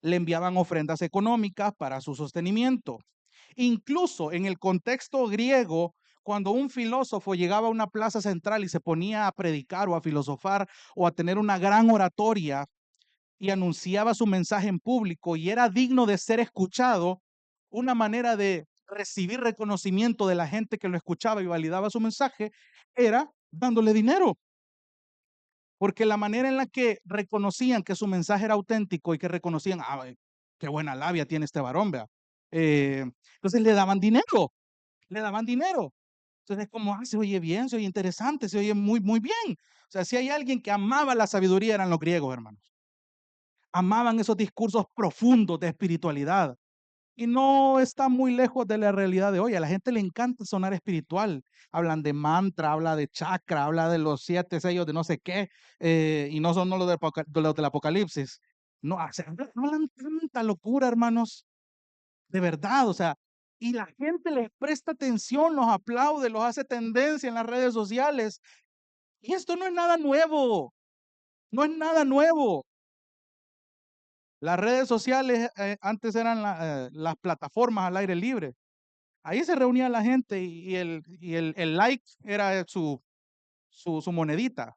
le enviaban ofrendas económicas para su sostenimiento. Incluso en el contexto griego, cuando un filósofo llegaba a una plaza central y se ponía a predicar o a filosofar o a tener una gran oratoria y anunciaba su mensaje en público y era digno de ser escuchado, una manera de recibir reconocimiento de la gente que lo escuchaba y validaba su mensaje era dándole dinero. Porque la manera en la que reconocían que su mensaje era auténtico y que reconocían, qué buena labia tiene este varón, vea. Entonces le daban dinero, le daban dinero. Entonces es como, se oye bien, se oye interesante, se oye muy, muy bien. O sea, si hay alguien que amaba la sabiduría eran los griegos, hermanos. Amaban esos discursos profundos de espiritualidad. Y no está muy lejos de la realidad de hoy. A la gente le encanta sonar espiritual. Hablan de mantra, habla de chakra, habla de los 7 sellos de no sé qué, y no son los, de los del Apocalipsis. No, o sea, hablan tanta locura, hermanos, de verdad, o sea, y la gente les presta atención, los aplaude, los hace tendencia en las redes sociales. Y esto no es nada nuevo, no es nada nuevo. Las redes sociales antes eran las plataformas al aire libre. Ahí se reunía la gente y el like era su monedita.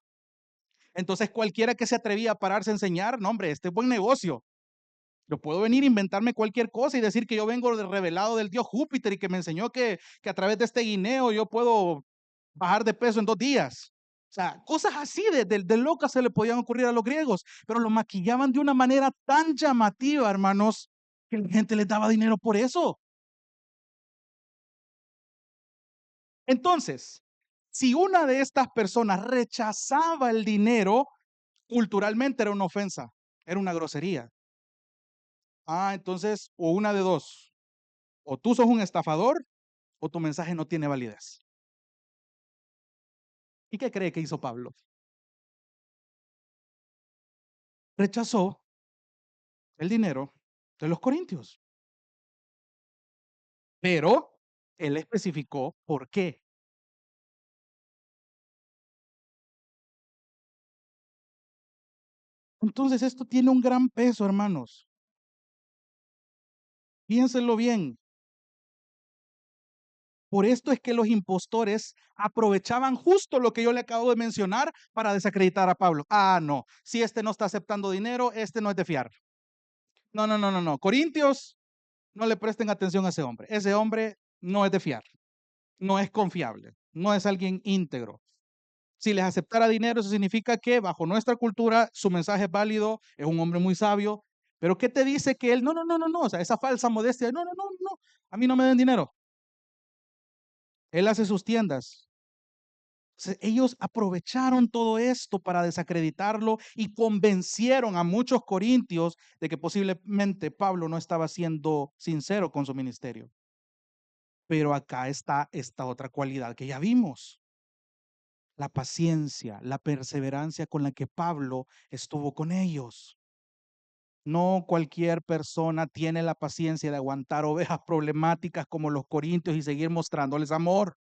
Entonces cualquiera que se atrevía a pararse a enseñar, no hombre, este es buen negocio. Yo puedo venir a inventarme cualquier cosa y decir que yo vengo de revelado del dios Júpiter y que me enseñó que a través de este guineo yo puedo bajar de peso en 2 días. O sea, cosas así de locas se le podían ocurrir a los griegos, pero lo maquillaban de una manera tan llamativa, hermanos, que la gente les daba dinero por eso. Entonces, si una de estas personas rechazaba el dinero, culturalmente era una ofensa, era una grosería. Entonces, o una de dos, o tú sos un estafador o tu mensaje no tiene validez. ¿Y qué cree que hizo Pablo? Rechazó el dinero de los corintios, pero él especificó por qué. Entonces, esto tiene un gran peso, hermanos. Piénsenlo bien. Por esto es que los impostores aprovechaban justo lo que yo le acabo de mencionar para desacreditar a Pablo. No, si este no está aceptando dinero, este no es de fiar. No, no, no, no, no. Corintios, no le presten atención a ese hombre. Ese hombre no es de fiar, no es confiable, no es alguien íntegro. Si les aceptara dinero, eso significa que bajo nuestra cultura su mensaje es válido, es un hombre muy sabio. Pero ¿qué te dice que él? No, no, no, no, no. O sea, esa falsa modestia. No, no, no, no. A mí no me den dinero. Él hace sus tiendas. Ellos aprovecharon todo esto para desacreditarlo y convencieron a muchos corintios de que posiblemente Pablo no estaba siendo sincero con su ministerio. Pero acá está esta otra cualidad que ya vimos, la paciencia, la perseverancia con la que Pablo estuvo con ellos. No cualquier persona tiene la paciencia de aguantar ovejas problemáticas como los corintios y seguir mostrándoles amor.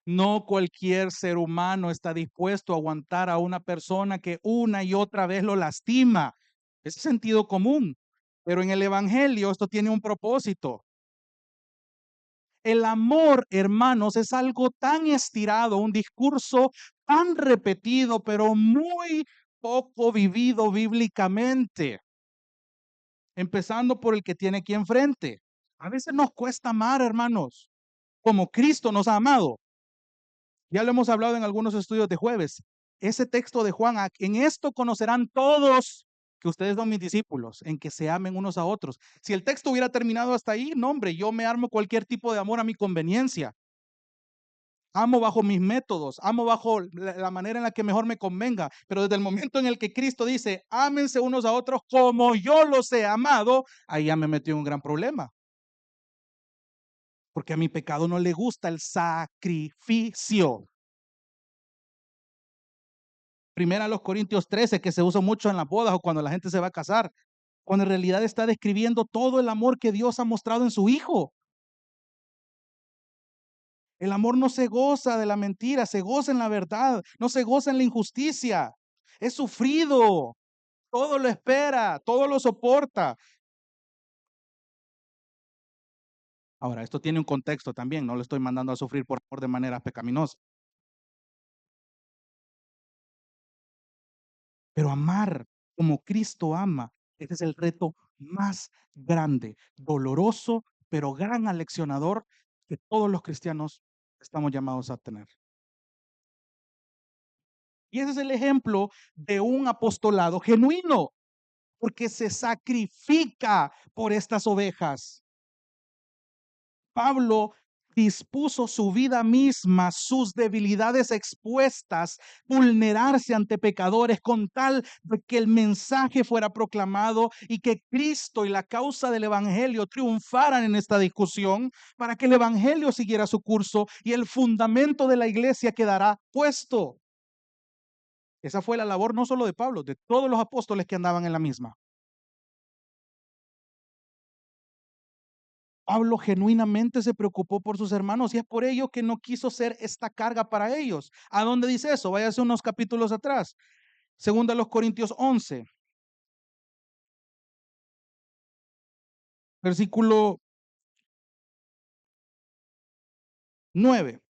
No cualquier ser humano está dispuesto a aguantar a una persona que una y otra vez lo lastima. Es sentido común. Pero en el Evangelio esto tiene un propósito. El amor, hermanos, es algo tan estirado, un discurso tan repetido, pero muy poco vivido bíblicamente. Empezando por el que tiene aquí enfrente. A veces nos cuesta amar, hermanos, como Cristo nos ha amado. Ya lo hemos hablado en algunos estudios de jueves. Ese texto de Juan, en esto conocerán todos que ustedes son mis discípulos, en que se amen unos a otros. Si el texto hubiera terminado hasta ahí, no, hombre, yo me armo cualquier tipo de amor a mi conveniencia. Amo bajo mis métodos, amo bajo la manera en la que mejor me convenga. Pero desde el momento en el que Cristo dice, ámense unos a otros como yo los he amado, ahí ya me metió en un gran problema. Porque a mi pecado no le gusta el sacrificio. Primera a los Corintios 13, que se usa mucho en las bodas o cuando la gente se va a casar, cuando en realidad está describiendo todo el amor que Dios ha mostrado en su Hijo. El amor no se goza de la mentira, se goza en la verdad, no se goza en la injusticia. Es sufrido, todo lo espera, todo lo soporta. Ahora, esto tiene un contexto también, no lo estoy mandando a sufrir por amor de manera pecaminosa. Pero amar como Cristo ama, ese es el reto más grande, doloroso, pero gran aleccionador que todos los cristianos estamos llamados a tener. Y ese es el ejemplo de un apostolado genuino, porque se sacrifica por estas ovejas. Pablo dispuso su vida misma, sus debilidades expuestas, vulnerarse ante pecadores con tal de que el mensaje fuera proclamado y que Cristo y la causa del Evangelio triunfaran en esta discusión para que el Evangelio siguiera su curso y el fundamento de la iglesia quedará puesto. Esa fue la labor no solo de Pablo, de todos los apóstoles que andaban en la misma. Pablo genuinamente se preocupó por sus hermanos y es por ello que no quiso ser esta carga para ellos. ¿A dónde dice eso? Váyase unos capítulos atrás. Segunda a los Corintios 11, versículo 9.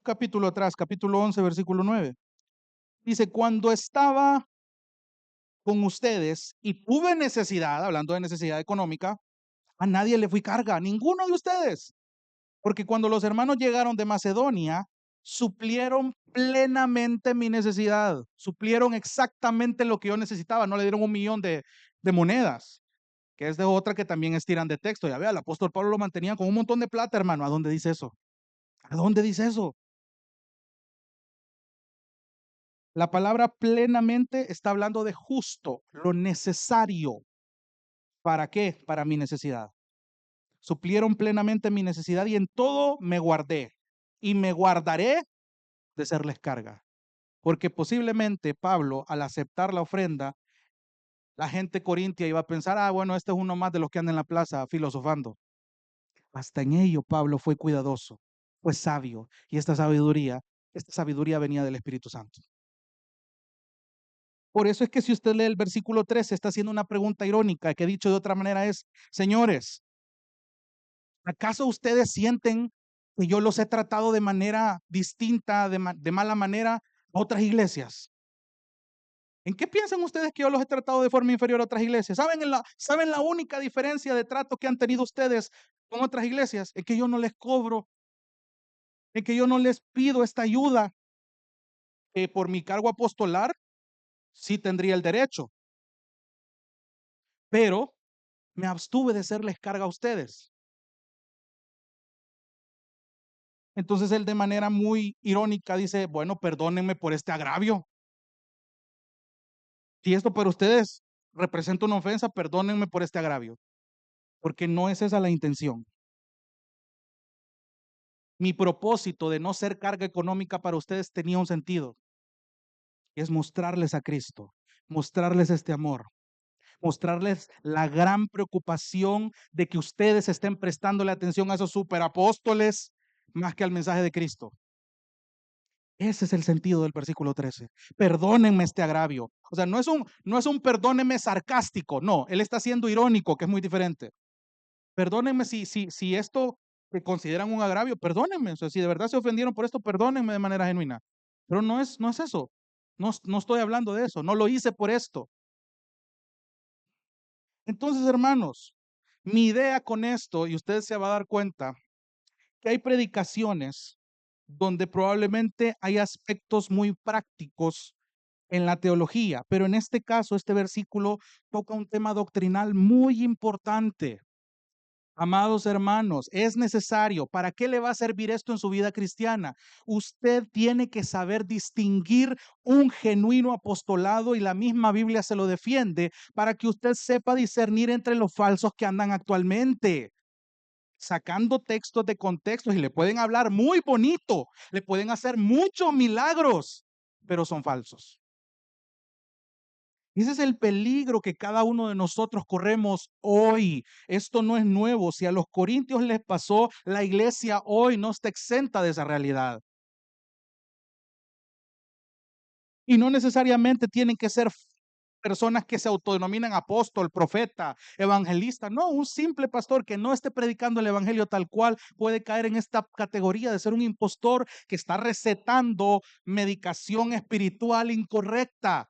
Capítulo atrás, capítulo 11, versículo 9. Dice, cuando estaba con ustedes y tuve necesidad, hablando de necesidad económica, a nadie le fui carga, ninguno de ustedes. Porque cuando los hermanos llegaron de Macedonia, suplieron plenamente mi necesidad, suplieron exactamente lo que yo necesitaba, no le dieron 1 millón de monedas, que es de otra que también estiran de texto. Ya vea, el apóstol Pablo lo mantenía con un montón de plata, hermano. ¿A dónde dice eso? ¿A dónde dice eso? La palabra plenamente está hablando de justo, lo necesario. ¿Para qué? Para mi necesidad. Suplieron plenamente mi necesidad y en todo me guardé y me guardaré de serles carga. Porque posiblemente Pablo, al aceptar la ofrenda, la gente corintia iba a pensar, ah, bueno, este es uno más de los que andan en la plaza filosofando. Hasta en ello Pablo fue cuidadoso, fue sabio, y esta sabiduría venía del Espíritu Santo. Por eso es que si usted lee el versículo 13, está haciendo una pregunta irónica, que dicho de otra manera es, señores, ¿acaso ustedes sienten que yo los he tratado de manera distinta, de mala manera a otras iglesias? ¿En qué piensan ustedes que yo los he tratado de forma inferior a otras iglesias? ¿Saben la única diferencia de trato que han tenido ustedes con otras iglesias? Es que yo no les cobro, es que yo no les pido esta ayuda, que por mi cargo apostolar sí tendría el derecho, pero me abstuve de serles carga a ustedes. Entonces él de manera muy irónica dice, bueno, perdónenme por este agravio. Si esto para ustedes representa una ofensa, perdónenme por este agravio, porque no es esa la intención. Mi propósito de no ser carga económica para ustedes tenía un sentido, y es mostrarles a Cristo, mostrarles este amor, mostrarles la gran preocupación de que ustedes estén prestándole atención a esos superapóstoles más que al mensaje de Cristo. Ese es el sentido del versículo 13. Perdónenme este agravio. O sea, no es un perdónenme sarcástico, no, él está siendo irónico, que es muy diferente. Perdónenme si esto que consideran un agravio, perdónenme. O sea, si de verdad se ofendieron por esto, perdónenme de manera genuina. Pero no es eso. No estoy hablando de eso. No lo hice por esto. Entonces, hermanos, mi idea con esto, y usted se va a dar cuenta, que hay predicaciones donde probablemente hay aspectos muy prácticos en la teología, pero en este caso, este versículo toca un tema doctrinal muy importante. Amados hermanos, es necesario. ¿Para qué le va a servir esto en su vida cristiana? Usted tiene que saber distinguir un genuino apostolado y la misma Biblia se lo defiende para que usted sepa discernir entre los falsos que andan actualmente, sacando textos de contextos y le pueden hablar muy bonito, le pueden hacer muchos milagros, pero son falsos. Ese es el peligro que cada uno de nosotros corremos hoy. Esto no es nuevo. Si a los corintios les pasó, la iglesia hoy no está exenta de esa realidad. Y no necesariamente tienen que ser personas que se autodenominan apóstol, profeta, evangelista. No, un simple pastor que no esté predicando el evangelio tal cual puede caer en esta categoría de ser un impostor que está recetando medicación espiritual incorrecta,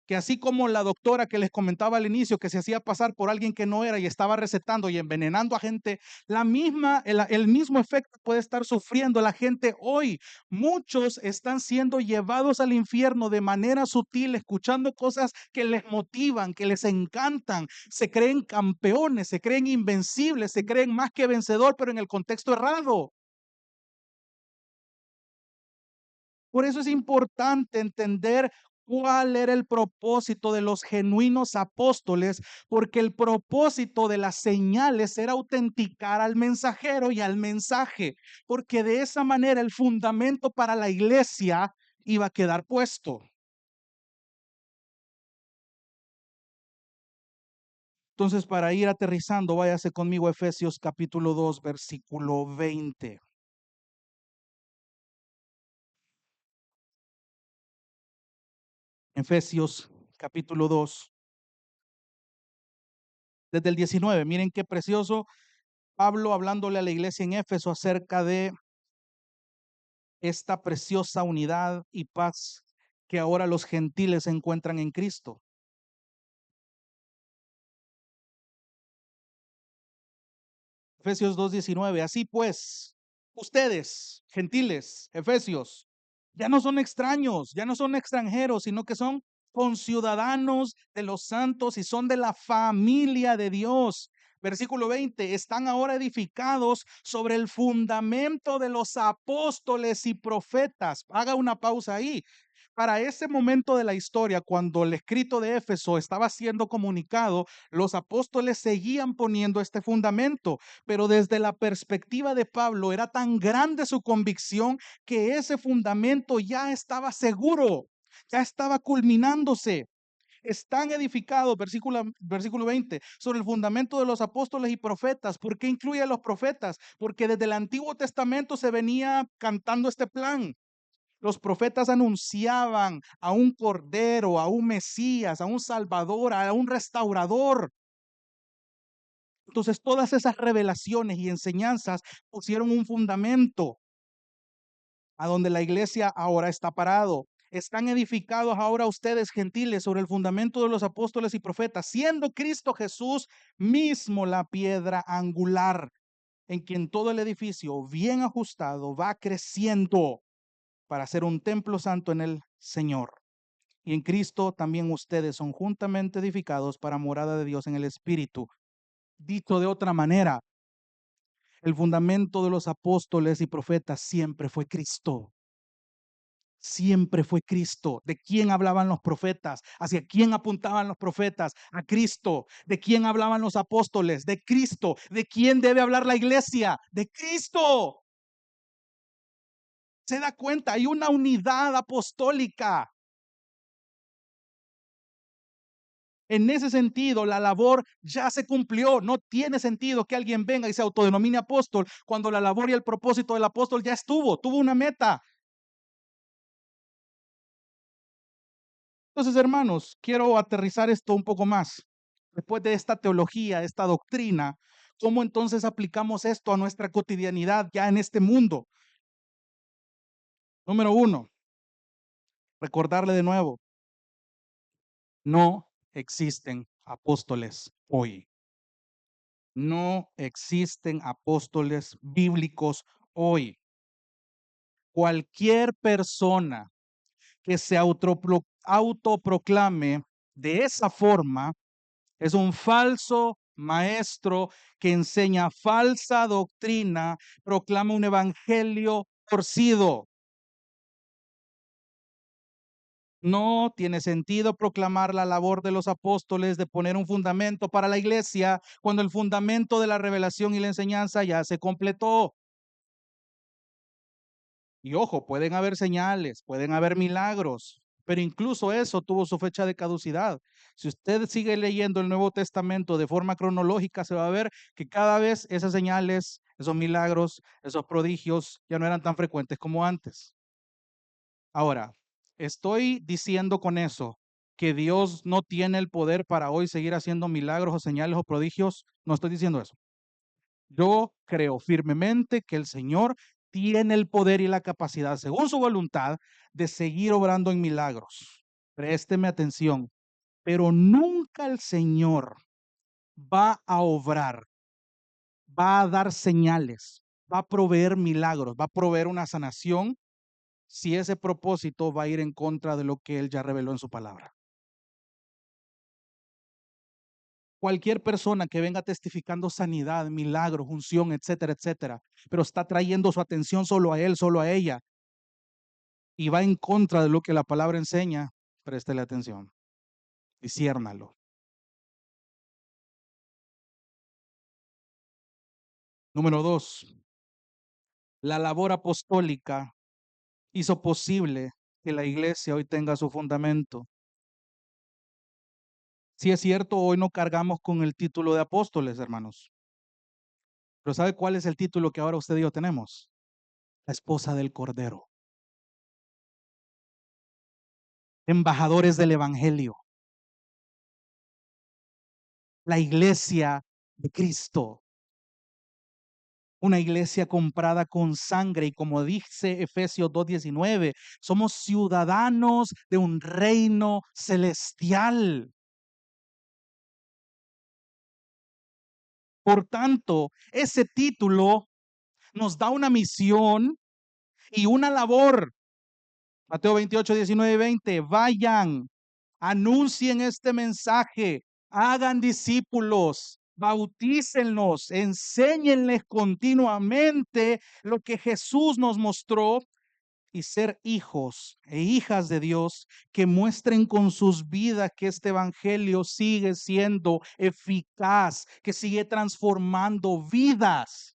que así como la doctora que les comentaba al inicio, que se hacía pasar por alguien que no era y estaba recetando y envenenando a gente, el mismo efecto puede estar sufriendo la gente hoy. Muchos están siendo llevados al infierno de manera sutil, escuchando cosas que les motivan, que les encantan. Se creen campeones, se creen invencibles, se creen más que vencedor, pero en el contexto errado. Por eso es importante entender cuál era el propósito de los genuinos apóstoles, porque el propósito de las señales era autenticar al mensajero y al mensaje, porque de esa manera el fundamento para la iglesia iba a quedar puesto. Entonces, para ir aterrizando, váyase conmigo a Efesios capítulo 2, versículo 20. Efesios capítulo 2, desde el 19. Miren qué precioso. Pablo hablándole a la iglesia en Éfeso acerca de esta preciosa unidad y paz que ahora los gentiles se encuentran en Cristo. Efesios 2:19. Así pues, ustedes, gentiles, efesios, ya no son extraños, ya no son extranjeros, sino que son conciudadanos de los santos y son de la familia de Dios. Versículo 20, están ahora edificados sobre el fundamento de los apóstoles y profetas. Haga una pausa ahí. Para ese momento de la historia, cuando el escrito de Éfeso estaba siendo comunicado, los apóstoles seguían poniendo este fundamento, pero desde la perspectiva de Pablo era tan grande su convicción que ese fundamento ya estaba seguro, ya estaba culminándose. Están edificados, versículo 20, sobre el fundamento de los apóstoles y profetas. ¿Por qué incluye a los profetas? Porque desde el Antiguo Testamento se venía cantando este plan. Los profetas anunciaban a un cordero, a un Mesías, a un Salvador, a un restaurador. Entonces, todas esas revelaciones y enseñanzas pusieron un fundamento a donde la iglesia ahora está parado. Están edificados ahora ustedes, gentiles, sobre el fundamento de los apóstoles y profetas, siendo Cristo Jesús mismo la piedra angular, en quien todo el edificio bien ajustado va creciendo para ser un templo santo en el Señor. Y en Cristo también ustedes son juntamente edificados para morada de Dios en el Espíritu. Dicho de otra manera, el fundamento de los apóstoles y profetas siempre fue Cristo. Siempre fue Cristo. ¿De quién hablaban los profetas? ¿Hacia quién apuntaban los profetas? A Cristo. ¿De quién hablaban los apóstoles? De Cristo. ¿De quién debe hablar la iglesia? De Cristo. ¿Se da cuenta? Hay una unidad apostólica. En ese sentido, la labor ya se cumplió. No tiene sentido que alguien venga y se autodenomine apóstol cuando la labor y el propósito del apóstol ya tuvo una meta. Entonces, hermanos, quiero aterrizar esto un poco más. Después de esta teología, esta doctrina, ¿cómo entonces aplicamos esto a nuestra cotidianidad ya en este mundo? Número uno, recordarle de nuevo, no existen apóstoles hoy. No existen apóstoles bíblicos hoy. Cualquier persona que se autoproclame de esa forma es un falso maestro que enseña falsa doctrina, proclama un evangelio torcido. No tiene sentido proclamar la labor de los apóstoles de poner un fundamento para la iglesia cuando el fundamento de la revelación y la enseñanza ya se completó. Y ojo, pueden haber señales, pueden haber milagros, pero incluso eso tuvo su fecha de caducidad. Si usted sigue leyendo el Nuevo Testamento de forma cronológica, se va a ver que cada vez esas señales, esos milagros, esos prodigios ya no eran tan frecuentes como antes. Ahora, estoy diciendo con eso que Dios no tiene el poder para hoy seguir haciendo milagros o señales o prodigios. No estoy diciendo eso. Yo creo firmemente que el Señor tiene el poder y la capacidad, según su voluntad, de seguir obrando en milagros. Présteme atención, pero nunca el Señor va a obrar, va a dar señales, va a proveer milagros, va a proveer una sanación si ese propósito va a ir en contra de lo que Él ya reveló en su palabra. Cualquier persona que venga testificando sanidad, milagros, unción, etcétera, etcétera, pero está trayendo su atención solo a él, solo a ella, y va en contra de lo que la palabra enseña, préstele atención, disciérnalo. Número dos, la labor apostólica hizo posible que la iglesia hoy tenga su fundamento. Si es cierto, hoy no cargamos con el título de apóstoles, hermanos, pero ¿sabe cuál es el título que ahora usted y yo tenemos? La esposa del Cordero, embajadores del Evangelio, la iglesia de Cristo. Una iglesia comprada con sangre y como dice Efesios 2:19, somos ciudadanos de un reino celestial. Por tanto, ese título nos da una misión y una labor. Mateo 28:19-20, vayan, anuncien este mensaje, hagan discípulos, bautícenlos, enséñenles continuamente lo que Jesús nos mostró y ser hijos e hijas de Dios que muestren con sus vidas que este evangelio sigue siendo eficaz, que sigue transformando vidas.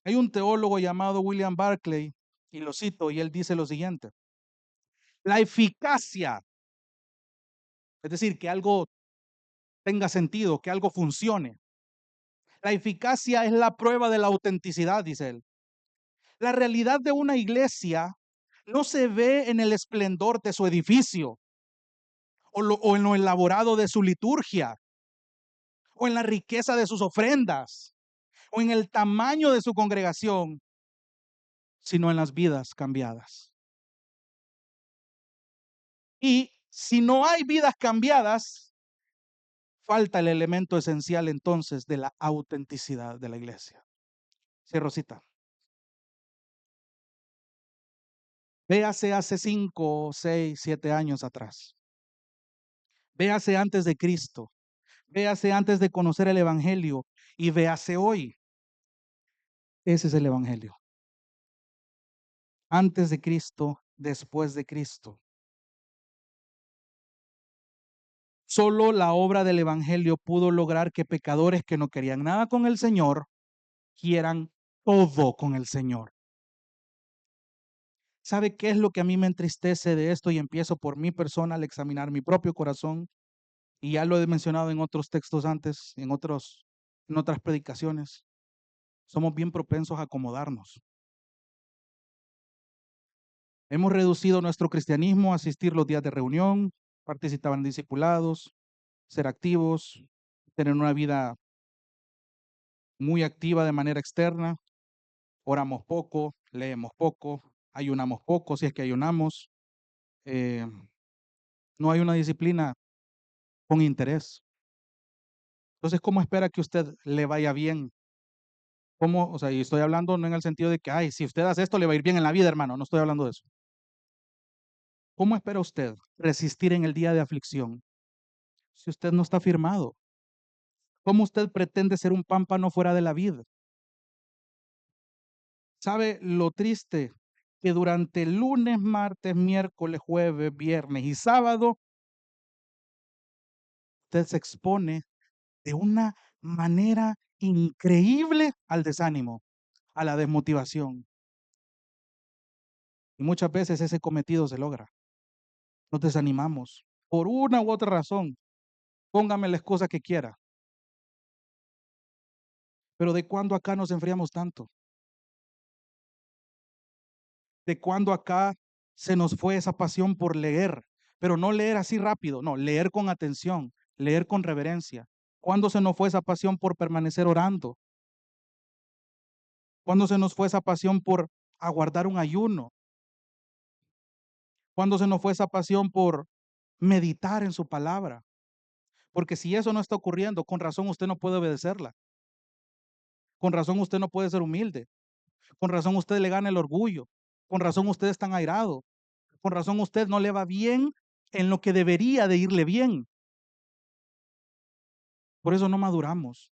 Hay un teólogo llamado William Barclay, y lo cito, y él dice lo siguiente: la eficacia, es decir, que algo tenga sentido, que algo funcione. La eficacia es la prueba de la autenticidad, dice él. La realidad de una iglesia no se ve en el esplendor de su edificio o en lo elaborado de su liturgia o en la riqueza de sus ofrendas o en el tamaño de su congregación, sino en las vidas cambiadas. Y si no hay vidas cambiadas, falta el elemento esencial entonces de la autenticidad de la iglesia. Sí, Rosita. Véase hace 5, 6, 7 años atrás. Véase antes de Cristo. Véase antes de conocer el Evangelio y véase hoy. Ese es el Evangelio. Antes de Cristo, después de Cristo. Solo la obra del Evangelio pudo lograr que pecadores que no querían nada con el Señor quieran todo con el Señor. ¿Sabe qué es lo que a mí me entristece de esto? Y empiezo por mi persona al examinar mi propio corazón. Y ya lo he mencionado en otros textos antes, en otras predicaciones. Somos bien propensos a acomodarnos. Hemos reducido nuestro cristianismo a asistir los días de reunión, participar en discipulados, ser activos, tener una vida muy activa de manera externa. Oramos poco, leemos poco, ayunamos poco si es que ayunamos. eh, no hay una disciplina con interés. Entonces, ¿cómo espera que usted le vaya bien? ¿Cómo? O sea, y estoy hablando no en el sentido de que, ay, si usted hace esto, le va a ir bien en la vida, hermano. No estoy hablando de eso. ¿Cómo espera usted resistir en el día de aflicción si usted no está firmado? ¿Cómo usted pretende ser un pámpano fuera de la vid? ¿Sabe lo triste? Que durante lunes, martes, miércoles, jueves, viernes y sábado, usted se expone de una manera increíble al desánimo, a la desmotivación. Y muchas veces ese cometido se logra. Nos desanimamos por una u otra razón. Póngame la excusa que quiera. Pero ¿de cuándo acá nos enfriamos tanto? ¿De cuándo acá se nos fue esa pasión por leer? Pero no leer así rápido, no, leer con atención, leer con reverencia. ¿Cuándo se nos fue esa pasión por permanecer orando? ¿Cuándo se nos fue esa pasión por aguardar un ayuno? ¿Cuándo se nos fue esa pasión por meditar en su palabra? Porque si eso no está ocurriendo, con razón usted no puede obedecerla. Con razón usted no puede ser humilde. Con razón usted le gana el orgullo. Con razón usted es tan airado. Con razón usted no le va bien en lo que debería de irle bien. Por eso no maduramos.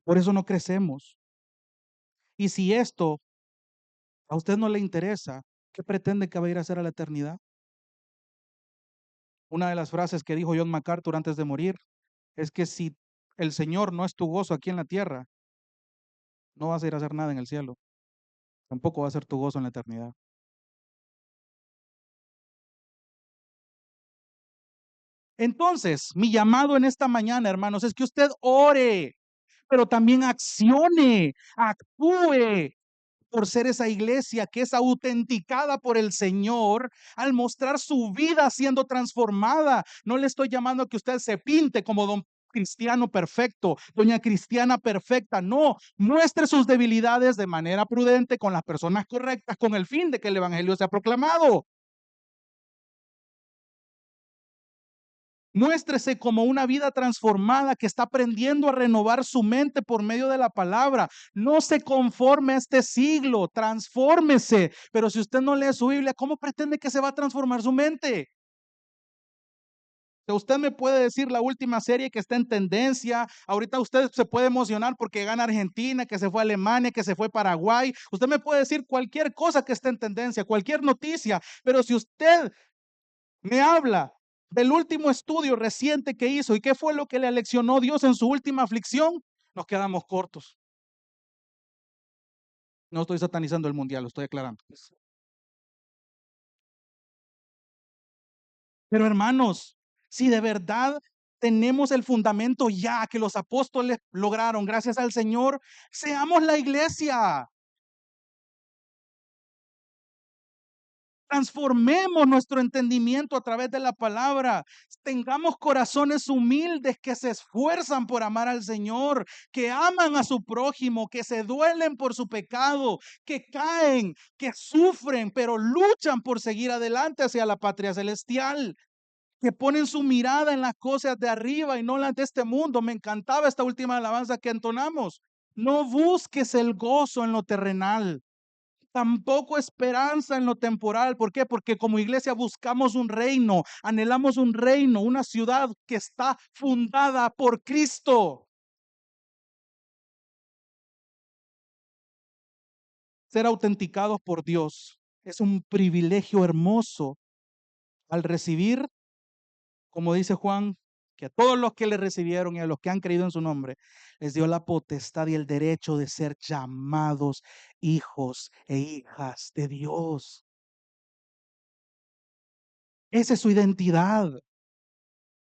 Por eso no crecemos. Y si esto a usted no le interesa, ¿qué pretende que va a ir a hacer a la eternidad? Una de las frases que dijo John MacArthur antes de morir es que si el Señor no es tu gozo aquí en la tierra, no vas a ir a hacer nada en el cielo. Tampoco va a ser tu gozo en la eternidad. Entonces, mi llamado en esta mañana, hermanos, es que usted ore, pero también accione, actúe por ser esa iglesia que es autenticada por el Señor al mostrar su vida siendo transformada. No le estoy llamando a que usted se pinte como don cristiano perfecto, doña cristiana perfecta. No, muestre sus debilidades de manera prudente con las personas correctas con el fin de que el evangelio sea proclamado. Muéstrese como una vida transformada que está aprendiendo a renovar su mente por medio de la palabra. No se conforme a este siglo, transfórmese. Pero si usted no lee su Biblia, ¿cómo pretende que se va a transformar su mente? Usted me puede decir la última serie que está en tendencia. Ahorita usted se puede emocionar porque gana Argentina, que se fue a Alemania, que se fue a Paraguay. Usted me puede decir cualquier cosa que esté en tendencia, cualquier noticia. Pero si usted me habla del último estudio reciente que hizo y qué fue lo que le aleccionó Dios en su última aflicción, nos quedamos cortos. No estoy satanizando el mundial, lo estoy aclarando. Pero hermanos, si de verdad tenemos el fundamento ya que los apóstoles lograron, gracias al Señor, seamos la iglesia. Transformemos nuestro entendimiento a través de la palabra. Tengamos corazones humildes que se esfuerzan por amar al Señor, que aman a su prójimo, que se duelen por su pecado, que caen, que sufren, pero luchan por seguir adelante hacia la patria celestial, que ponen su mirada en las cosas de arriba y no las de este mundo. Me encantaba esta última alabanza que entonamos. No busques el gozo en lo terrenal, tampoco esperanza en lo temporal. ¿Por qué? Porque como iglesia buscamos un reino, anhelamos un reino, una ciudad que está fundada por Cristo. Ser autenticados por Dios es un privilegio hermoso al recibir, como dice Juan, que a todos los que le recibieron y a los que han creído en su nombre, les dio la potestad y el derecho de ser llamados hijos e hijas de Dios. Esa es su identidad.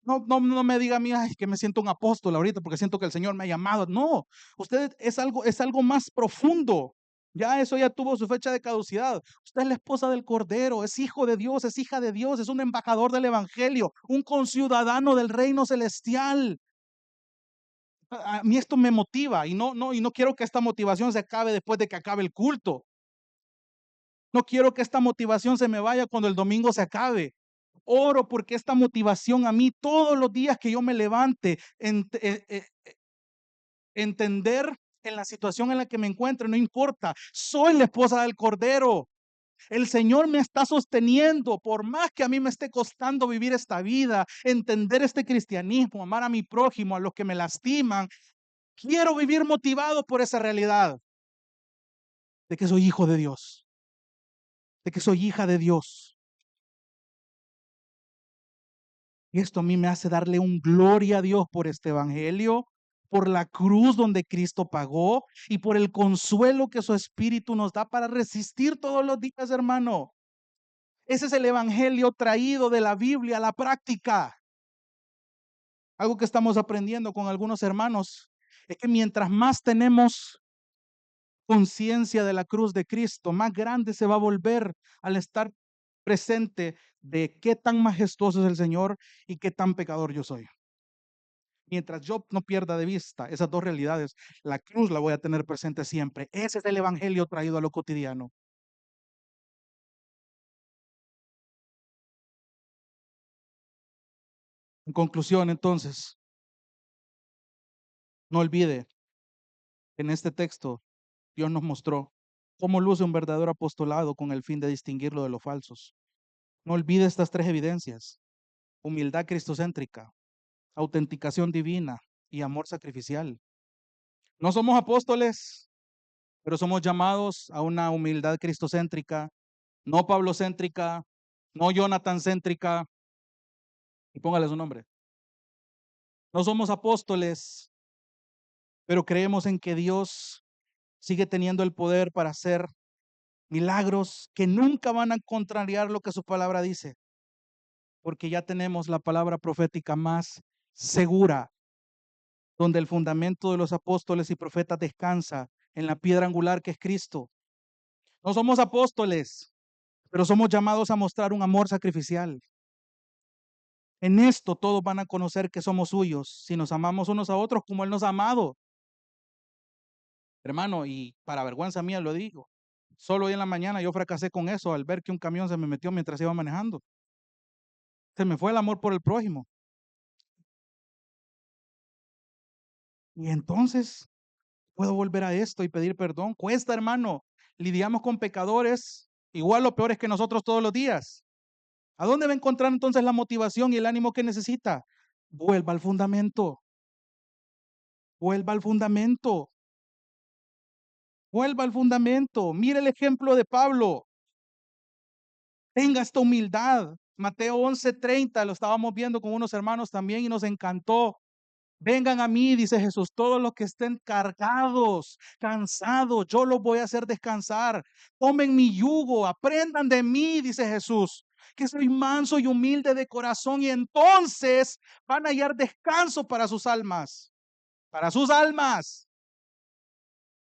No me diga a mí: "Ay, que me siento un apóstol ahorita porque siento que el Señor me ha llamado". No, usted es algo más profundo. Ya eso ya tuvo su fecha de caducidad. Usted es la esposa del Cordero, es hijo de Dios, es hija de Dios, es un embajador del evangelio, un conciudadano del reino celestial. A mí esto me motiva y no quiero que esta motivación se acabe después de que acabe el culto. No quiero que esta motivación se me vaya cuando el domingo se acabe. Oro porque esta motivación a mí todos los días que yo me levante, entender en la situación en la que me encuentro, no importa, soy la esposa del Cordero. El Señor me está sosteniendo, por más que a mí me esté costando vivir esta vida, entender este cristianismo, amar a mi prójimo, a los que me lastiman. Quiero vivir motivado por esa realidad de que soy hijo de Dios, de que soy hija de Dios. Y esto a mí me hace darle un gloria a Dios por este evangelio, por la cruz donde Cristo pagó y por el consuelo que su espíritu nos da para resistir todos los días, hermano. Ese es el evangelio traído de la Biblia a la práctica. Algo que estamos aprendiendo con algunos hermanos es que mientras más tenemos conciencia de la cruz de Cristo, más grande se va a volver al estar presente de qué tan majestuoso es el Señor y qué tan pecador yo soy. Mientras yo no pierda de vista esas dos realidades, la cruz la voy a tener presente siempre. Ese es el evangelio traído a lo cotidiano. En conclusión, entonces, no olvide que en este texto Dios nos mostró cómo luce un verdadero apostolado con el fin de distinguirlo de los falsos. No olvide estas tres evidencias: humildad cristocéntrica, autenticación divina y amor sacrificial. No somos apóstoles, pero somos llamados a una humildad cristocéntrica, no pablocéntrica, no Jonathan céntrica, y póngale su nombre. No somos apóstoles, pero creemos en que Dios sigue teniendo el poder para hacer milagros que nunca van a contrariar lo que su palabra dice, porque ya tenemos la palabra profética más segura, donde el fundamento de los apóstoles y profetas descansa en la piedra angular que es Cristo. No somos apóstoles, pero somos llamados a mostrar un amor sacrificial. En esto todos van a conocer que somos suyos, si nos amamos unos a otros como Él nos ha amado. Hermano, y para vergüenza mía lo digo, solo hoy en la mañana yo fracasé con eso al ver que un camión se me metió mientras iba manejando. Se me fue el amor por el prójimo. Y entonces puedo volver a esto y pedir perdón. Cuesta, hermano. Lidiamos con pecadores igual o peores que nosotros todos los días. ¿A dónde va a encontrar entonces la motivación y el ánimo que necesita? Vuelva al fundamento. Vuelva al fundamento. Vuelva al fundamento. Mire el ejemplo de Pablo. Tenga esta humildad. Mateo 11:30, lo estábamos viendo con unos hermanos también y nos encantó. Vengan a mí, dice Jesús, todos los que estén cargados, cansados, yo los voy a hacer descansar. Tomen mi yugo, aprendan de mí, dice Jesús, que soy manso y humilde de corazón y entonces van a hallar descanso para sus almas, para sus almas.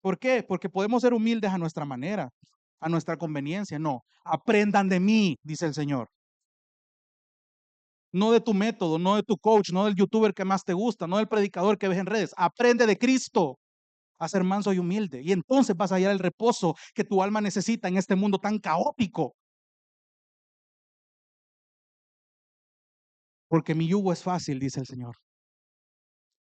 ¿Por qué? Porque podemos ser humildes a nuestra manera, a nuestra conveniencia. No, aprendan de mí, dice el Señor. No de tu método, no de tu coach, no del youtuber que más te gusta, no del predicador que ves en redes. Aprende de Cristo a ser manso y humilde. Y entonces vas a hallar el reposo que tu alma necesita en este mundo tan caótico. Porque mi yugo es fácil, dice el Señor,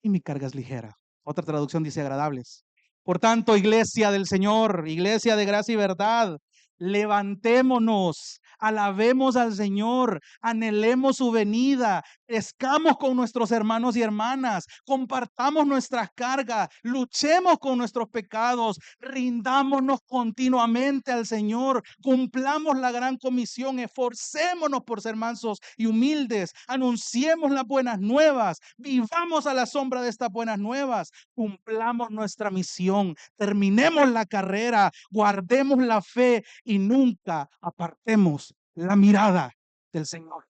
y mi carga es ligera. Otra traducción dice agradables. Por tanto, iglesia del Señor, iglesia de gracia y verdad, levantémonos, alabemos al Señor, anhelemos su venida, crezcamos con nuestros hermanos y hermanas, compartamos nuestras cargas, luchemos con nuestros pecados, rindámonos continuamente al Señor, cumplamos la gran comisión, esforcémonos por ser mansos y humildes, anunciemos las buenas nuevas, vivamos a la sombra de estas buenas nuevas, cumplamos nuestra misión, terminemos la carrera, guardemos la fe y nunca apartemos la mirada del Señor.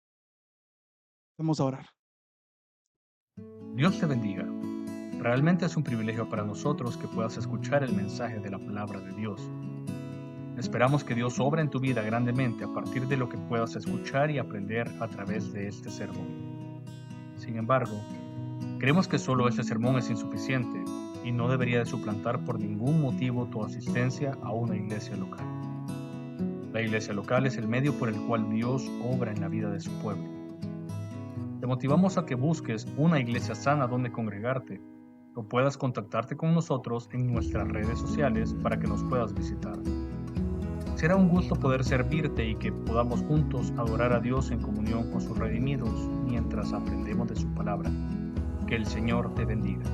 Vamos a orar. Dios te bendiga. Realmente es un privilegio para nosotros que puedas escuchar el mensaje de la palabra de Dios. Esperamos que Dios obre en tu vida grandemente a partir de lo que puedas escuchar y aprender a través de este sermón. Sin embargo, creemos que solo este sermón es insuficiente y no debería de suplantar por ningún motivo tu asistencia a una iglesia local. La iglesia local es el medio por el cual Dios obra en la vida de su pueblo. Te motivamos a que busques una iglesia sana donde congregarte o puedas contactarte con nosotros en nuestras redes sociales para que nos puedas visitar. Será un gusto poder servirte y que podamos juntos adorar a Dios en comunión con sus redimidos mientras aprendemos de su palabra. Que el Señor te bendiga.